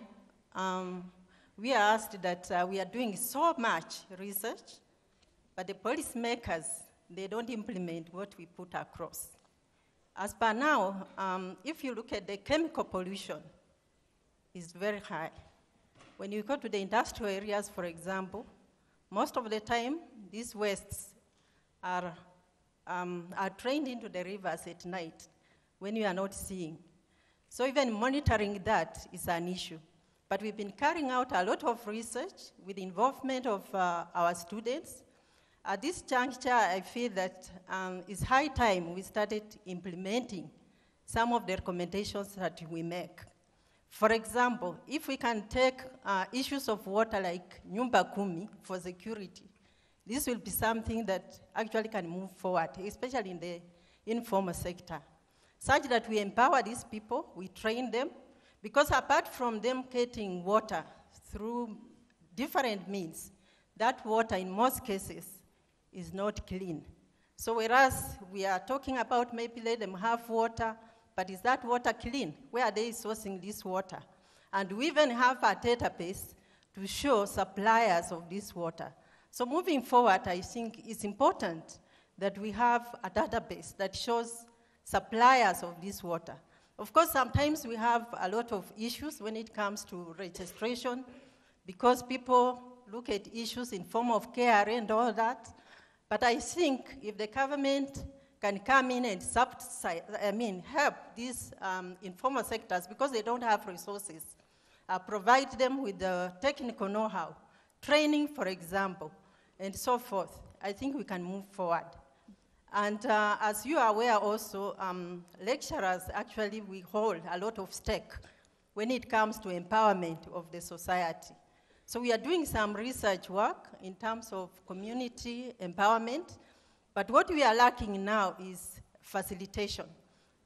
we are asked that we are doing so much research, but the policymakers, they don't implement what we put across. As per now, if you look at the chemical pollution, it's very high. When you go to the industrial areas, for example, most of the time, these wastes are drained into the rivers at night when you are not seeing. So even monitoring that is an issue. But we've been carrying out a lot of research with the involvement of our students. At this juncture, I feel that it's high time we started implementing some of the recommendations that we make. For example, if we can take issues of water like Nyumba Kumi for security, this will be something that actually can move forward, especially in the informal sector, such that we empower these people, we train them, because apart from them getting water through different means, that water in most cases is not clean. So whereas we are talking about maybe let them have water, but is that water clean? Where are they sourcing this water? And we even have a database to show suppliers of this water. So moving forward, I think it's important that we have a database that shows suppliers of this water. Of course, sometimes we have a lot of issues when it comes to registration, because people look at issues in form of care and all that. But I think if the government can come in and help these informal sectors, because they don't have resources, provide them with the technical know-how, training, for example, and so forth, I think we can move forward. And as you are aware also, lecturers actually, we hold a lot of stake when it comes to empowerment of the society. So we are doing some research work in terms of community empowerment, but what we are lacking now is facilitation.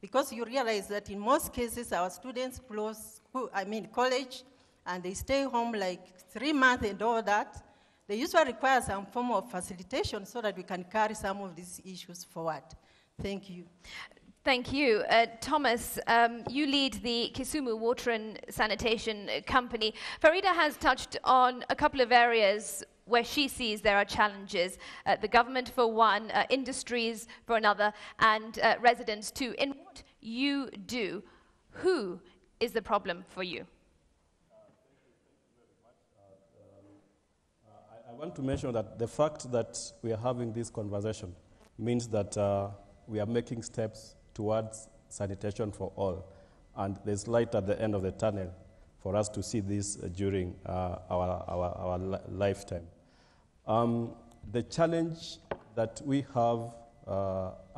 Because you realize that in most cases, our students close college, and they stay home like 3 months and all that. They usually require some form of facilitation so that we can carry some of these issues forward. Thank you. Thank you. Thomas, you lead the Kisumu Water and Sanitation Company. Farida has touched on a couple of areas where she sees there are challenges. The government for one, industries for another, and residents too. In what you do, who is the problem for you? I want to mention that the fact that we are having this conversation means that we are making steps towards sanitation for all. And there's light at the end of the tunnel for us to see this during our lifetime. The challenge that we have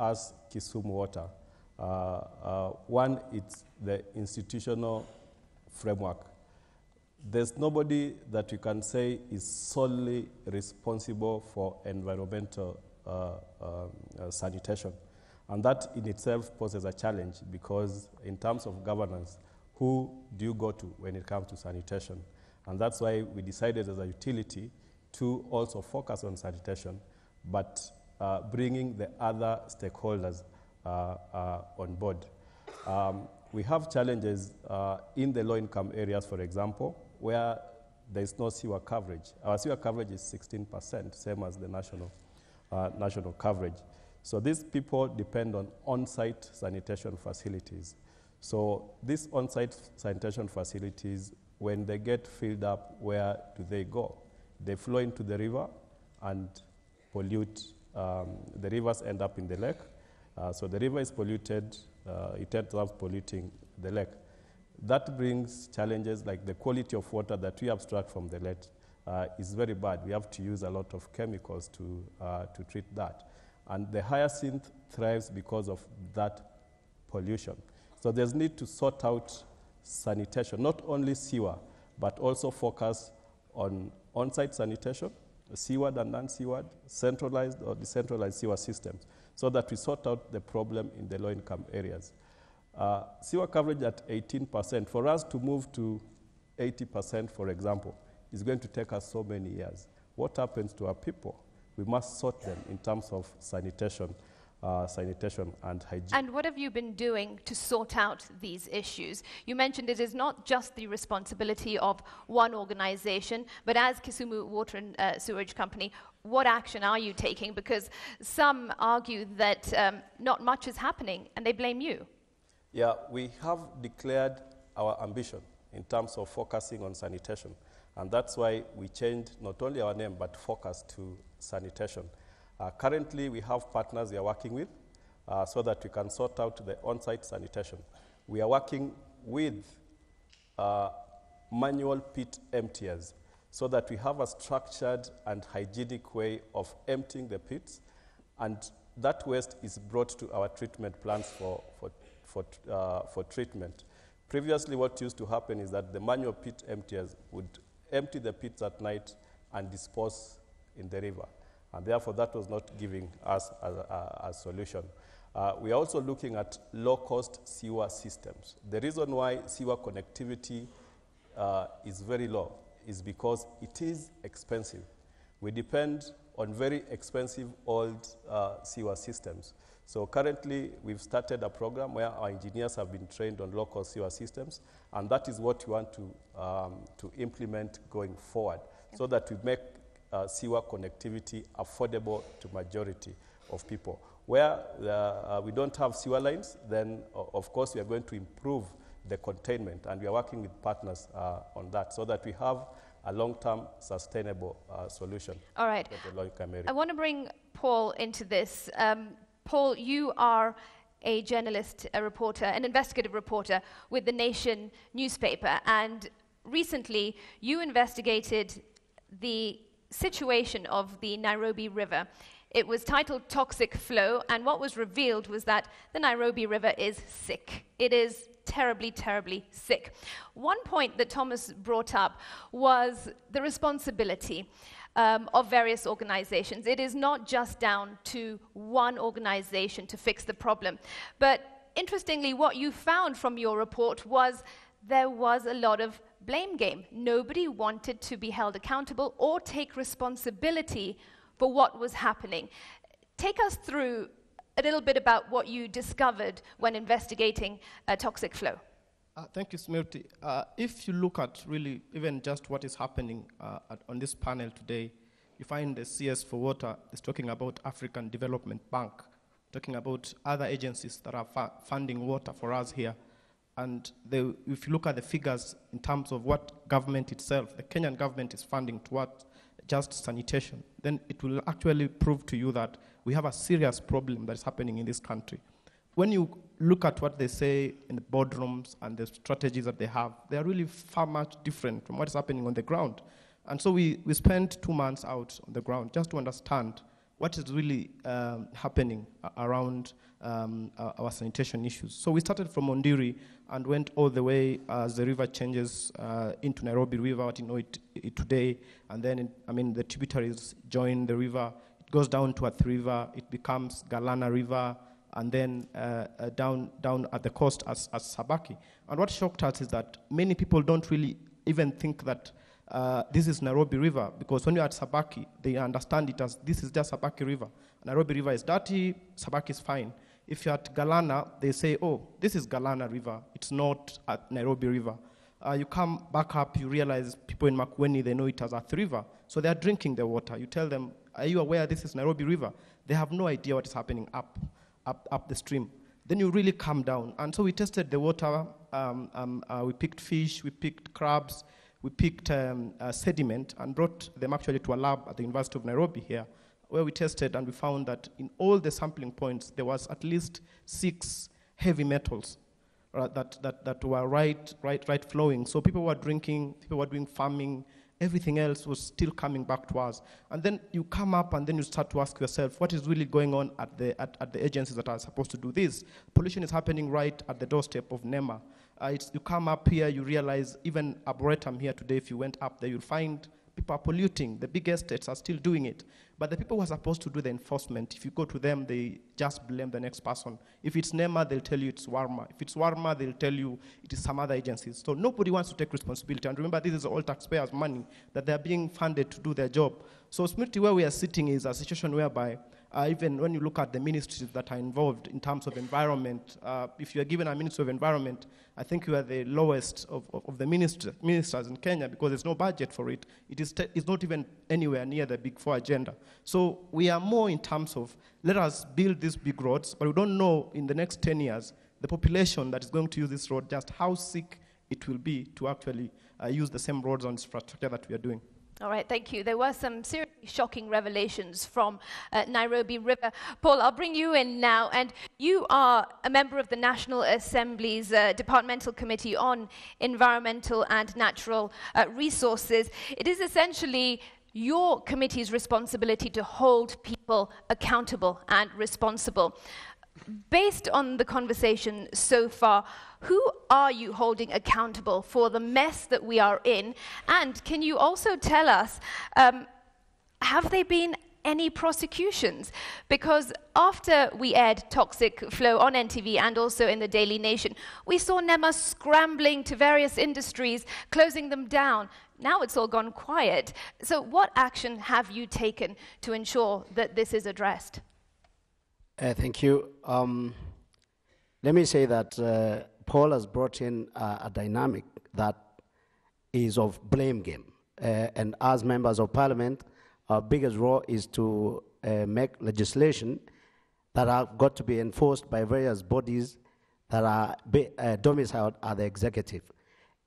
as Kisumu Water, one, it's the institutional framework. There's nobody that you can say is solely responsible for environmental sanitation. And that in itself poses a challenge because in terms of governance, who do you go to when it comes to sanitation? And that's why we decided as a utility to also focus on sanitation, but bringing the other stakeholders on board. We have challenges in the low-income areas, for example, where there is no sewer coverage. Our sewer coverage is 16%, same as the national coverage. So these people depend on on-site sanitation facilities. So these on-site sanitation facilities, when they get filled up, where do they go? They flow into the river and pollute. The rivers end up in the lake. So the river is polluted, it ends up polluting the lake. That brings challenges like the quality of water that we abstract from the lake is very bad. We have to use a lot of chemicals to treat that. And the hyacinth thrives because of that pollution. So there's need to sort out sanitation, not only sewer, but also focus on on-site sanitation, sewered and non-sewered, centralized or decentralized sewer systems, so that we sort out the problem in the low-income areas. Sewer coverage at 18%, for us to move to 80%, for example, is going to take us so many years. What happens to our people? We must sort them in terms of sanitation and hygiene. And what have you been doing to sort out these issues? You mentioned it is not just the responsibility of one organization, but as Kisumu Water and Sewage Company, what action are you taking? Because some argue that not much is happening, and they blame you. Yeah, we have declared our ambition in terms of focusing on sanitation. And that's why we changed not only our name, but focus to sanitation. Currently, we have partners we are working with so that we can sort out the on-site sanitation. We are working with manual pit emptiers so that we have a structured and hygienic way of emptying the pits, and that waste is brought to our treatment plants for treatment. Previously, what used to happen is that the manual pit emptiers would empty the pits at night and dispose in the river. And therefore, that was not giving us a solution. We are also looking at low-cost sewer systems. The reason why sewer connectivity is very low is because it is expensive. We depend on very expensive old sewer systems. So currently, we've started a program where our engineers have been trained on local sewer systems, and that is what we want to implement going forward, so that we make sewer connectivity affordable to majority of people. Where we don't have sewer lines, then of course we are going to improve the containment, and we are working with partners on that, so that we have a long-term sustainable solution. All right. For the low-income area. I want to bring Paul into this. Paul, you are a journalist, a reporter, an investigative reporter with the Nation newspaper, and recently you investigated the situation of the Nairobi River. It was titled Toxic Flow, and what was revealed was that the Nairobi River is sick. It is terribly, terribly sick. One point that Thomas brought up was the responsibility of various organizations. It is not just down to one organization to fix the problem. But interestingly, what you found from your report was there was a lot of blame game. Nobody wanted to be held accountable or take responsibility for what was happening. Take us through a little bit about what you discovered when investigating toxic flow. Thank you, Smriti. If you look at really even just what is happening on this panel today, you find the CS for Water is talking about African Development Bank, talking about other agencies that are funding water for us here. And if you look at the figures in terms of what government itself, the Kenyan government is funding towards just sanitation, then it will actually prove to you that we have a serious problem that is happening in this country. When you look at what they say in the boardrooms and the strategies that they have, they are really far much different from what is happening on the ground. And so we spent 2 months out on the ground just to understand what is really happening around our sanitation issues. So we started from Ondiri and went all the way as the river changes into Nairobi River, what you know it today, and then, the tributaries join the river. It goes down to Athi River, it becomes Galana River, and then down at the coast as Sabaki. And what shocked us is that many people don't really even think that this is Nairobi River, because when you're at Sabaki, they understand it as this is just Sabaki River. Nairobi River is dirty, Sabaki is fine. If you're at Galana, they say, oh, this is Galana River, it's not at Nairobi River. You come back up, you realize people in Makueni, they know it as Athi River, so they're drinking the water. You tell them, are you aware this is Nairobi River? They have no idea what is happening up the stream. Then you really calm down. And so we tested the water, we picked fish, we picked crabs, we picked sediment and brought them actually to a lab at the University of Nairobi here, where we tested and we found that in all the sampling points, there was at least 6 heavy metals that were right flowing. So people were drinking, people were doing farming, everything else was still coming back to us. And then you come up and then you start to ask yourself, what is really going on at the agencies that are supposed to do this? Pollution is happening right at the doorstep of NEMA. You come up here, you realize even Arboretum here today, if you went up there, you'll find people are polluting. The big estates are still doing it. But the people who are supposed to do the enforcement, if you go to them, they just blame the next person. If it's NEMA, they'll tell you it's Warma. If it's Warma, they'll tell you it is some other agencies. So nobody wants to take responsibility. And remember, this is all taxpayers' money that they're being funded to do their job. So Smriti, where we are sitting is a situation whereby even when you look at the ministries that are involved in terms of environment, if you are given a Ministry of Environment, I think you are the lowest of the ministers in Kenya because there's no budget for it. It's not even anywhere near the Big Four agenda. So we are more in terms of, let us build these big roads, but we don't know in the next 10 years, the population that is going to use this road, just how sick it will be to actually use the same roads and infrastructure that we are doing. All right, thank you. There were some seriously shocking revelations from Nairobi River. Paul, I'll bring you in now. And you are a member of the National Assembly's Departmental Committee on Environmental and Natural Resources. It is essentially your committee's responsibility to hold people accountable and responsible. Based on the conversation so far, who are you holding accountable for the mess that we are in? And can you also tell us, have there been any prosecutions? Because after we aired Toxic Flow on NTV and also in the Daily Nation, we saw NEMA scrambling to various industries, closing them down. Now it's all gone quiet. So what action have you taken to ensure that this is addressed? Thank you. Let me say that Paul has brought in a dynamic that is of blame game. And as members of parliament, our biggest role is to make legislation that have got to be enforced by various bodies that are domiciled at the executive.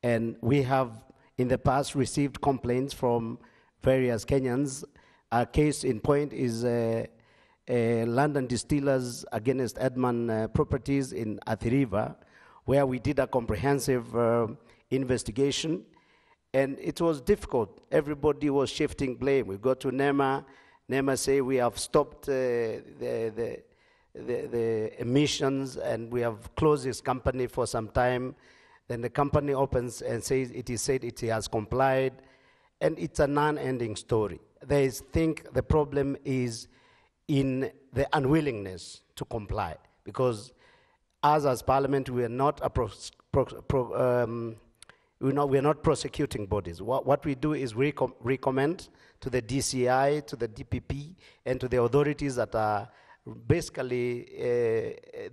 And we have in the past received complaints from various Kenyans. A case in point is London Distillers against Edman Properties in Athi River, where we did a comprehensive investigation, and it was difficult. Everybody was shifting blame. We got to NEMA. NEMA say we have stopped the the emissions, and we have closed this company for some time. Then the company opens and says it has complied, and it's a non-ending story. Think the problem is in the unwillingness to comply, because as Parliament, we are not we're not prosecuting bodies. What we do is recommend to the DCI, to the DPP, and to the authorities that are basically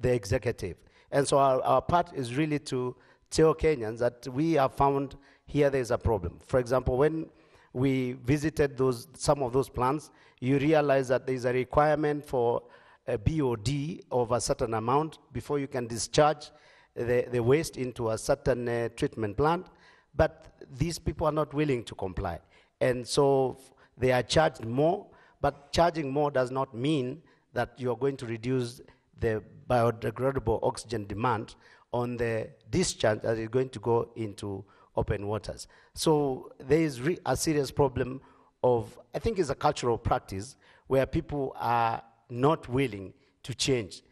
the executive. And so our part is really to tell Kenyans that we have found here there's a problem. For example, when we visited some of those plants, you realize that there's a requirement for a BOD of a certain amount before you can discharge the waste into a certain treatment plant, but these people are not willing to comply. And so they are charged more, but charging more does not mean that you're going to reduce the biodegradable oxygen demand on the discharge that is going to go into open waters. So there is a serious problem of, I think it's a cultural practice where people are not willing to change.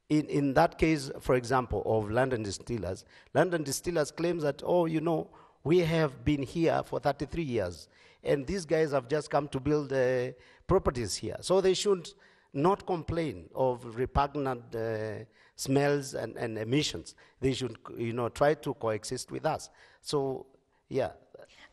In that case, for example, of London Distillers claims that, oh, you know, we have been here for 33 years, and these guys have just come to build properties here. So they should not complain of repugnant smells and emissions. They should, try to coexist with us. So, yeah.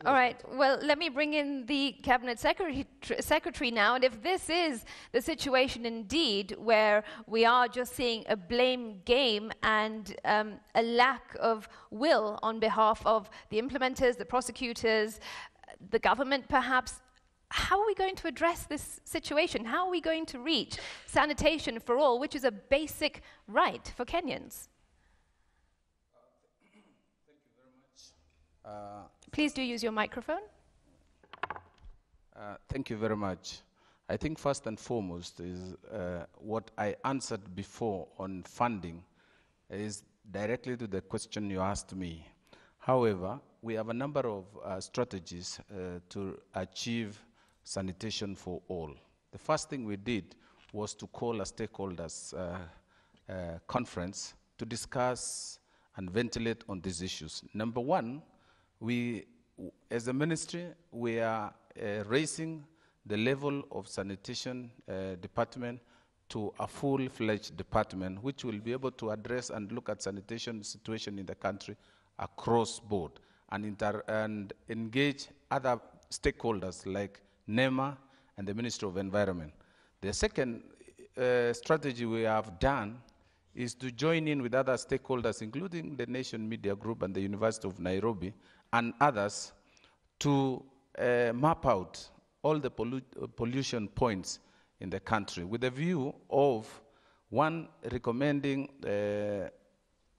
All right. Well, let me bring in the Cabinet Secretary now. And if this is the situation indeed where we are just seeing a blame game and a lack of will on behalf of the implementers, the prosecutors, the government perhaps, how are we going to address this situation? How are we going to reach sanitation for all, which is a basic right for Kenyans? Thank you very much. Please do use your microphone. Thank you very much. I think first and foremost is what I answered before on funding is directly to the question you asked me. However, we have a number of strategies to achieve sanitation for all. The first thing we did was to call a stakeholders conference to discuss and ventilate on these issues. Number one, we, as a ministry, we are raising the level of sanitation department to a full-fledged department, which will be able to address and look at sanitation situation in the country across board and engage other stakeholders like NEMA and the Ministry of Environment. The second strategy we have done is to join in with other stakeholders, including the Nation Media Group and the University of Nairobi and others, to map out all the pollution points in the country with a view of, one, recommending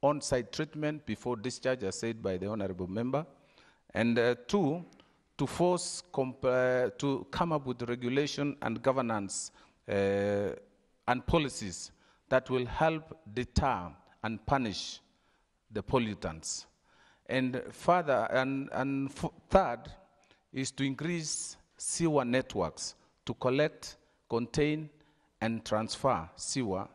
on-site treatment before discharge, as said by the honorable member, and two, to force to come up with regulation and governance and policies that will help deter and punish the pollutants. And further, third is to increase sewer networks to collect, contain, and transfer sewer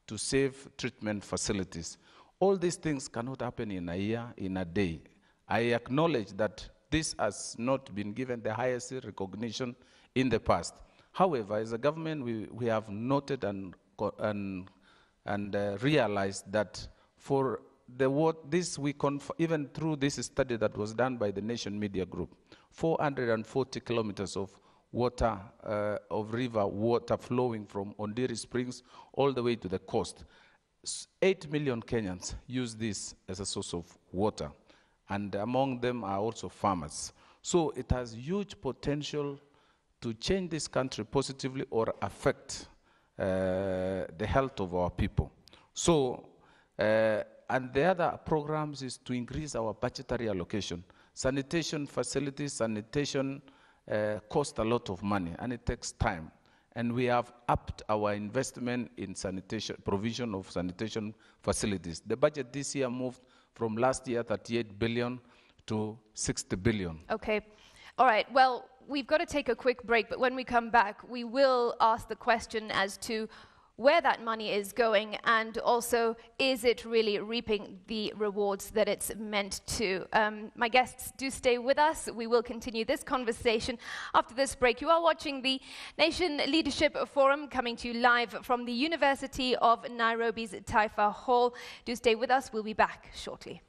to safe treatment facilities. All these things cannot happen in a year, in a day. I acknowledge that this has not been given the highest recognition in the past. However, as a government, we have noted and realized that for even through this study that was done by the Nation Media Group, 440 kilometers of water, of river water flowing from Ondiri Springs all the way to the coast. 8 million Kenyans use this as a source of water, and among them are also farmers. So it has huge potential to change this country positively or affect the health of our people. So, and the other programs is to increase our budgetary allocation. Sanitation facilities, sanitation cost a lot of money, and it takes time. And we have upped our investment in sanitation, provision of sanitation facilities. The budget this year moved from last year 38 billion to 60 billion. Okay. All right. Well, we've got to take a quick break, but when we come back, we will ask the question as to where that money is going, and also, is it really reaping the rewards that it's meant to? My guests, do stay with us. We will continue this conversation after this break. You are watching the Nation Leadership Forum, coming to you live from the University of Nairobi's Taifa Hall. Do stay with us. We'll be back shortly.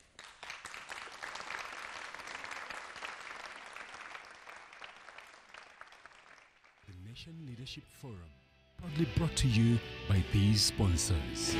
The Nation Leadership Forum, proudly brought to you by these sponsors.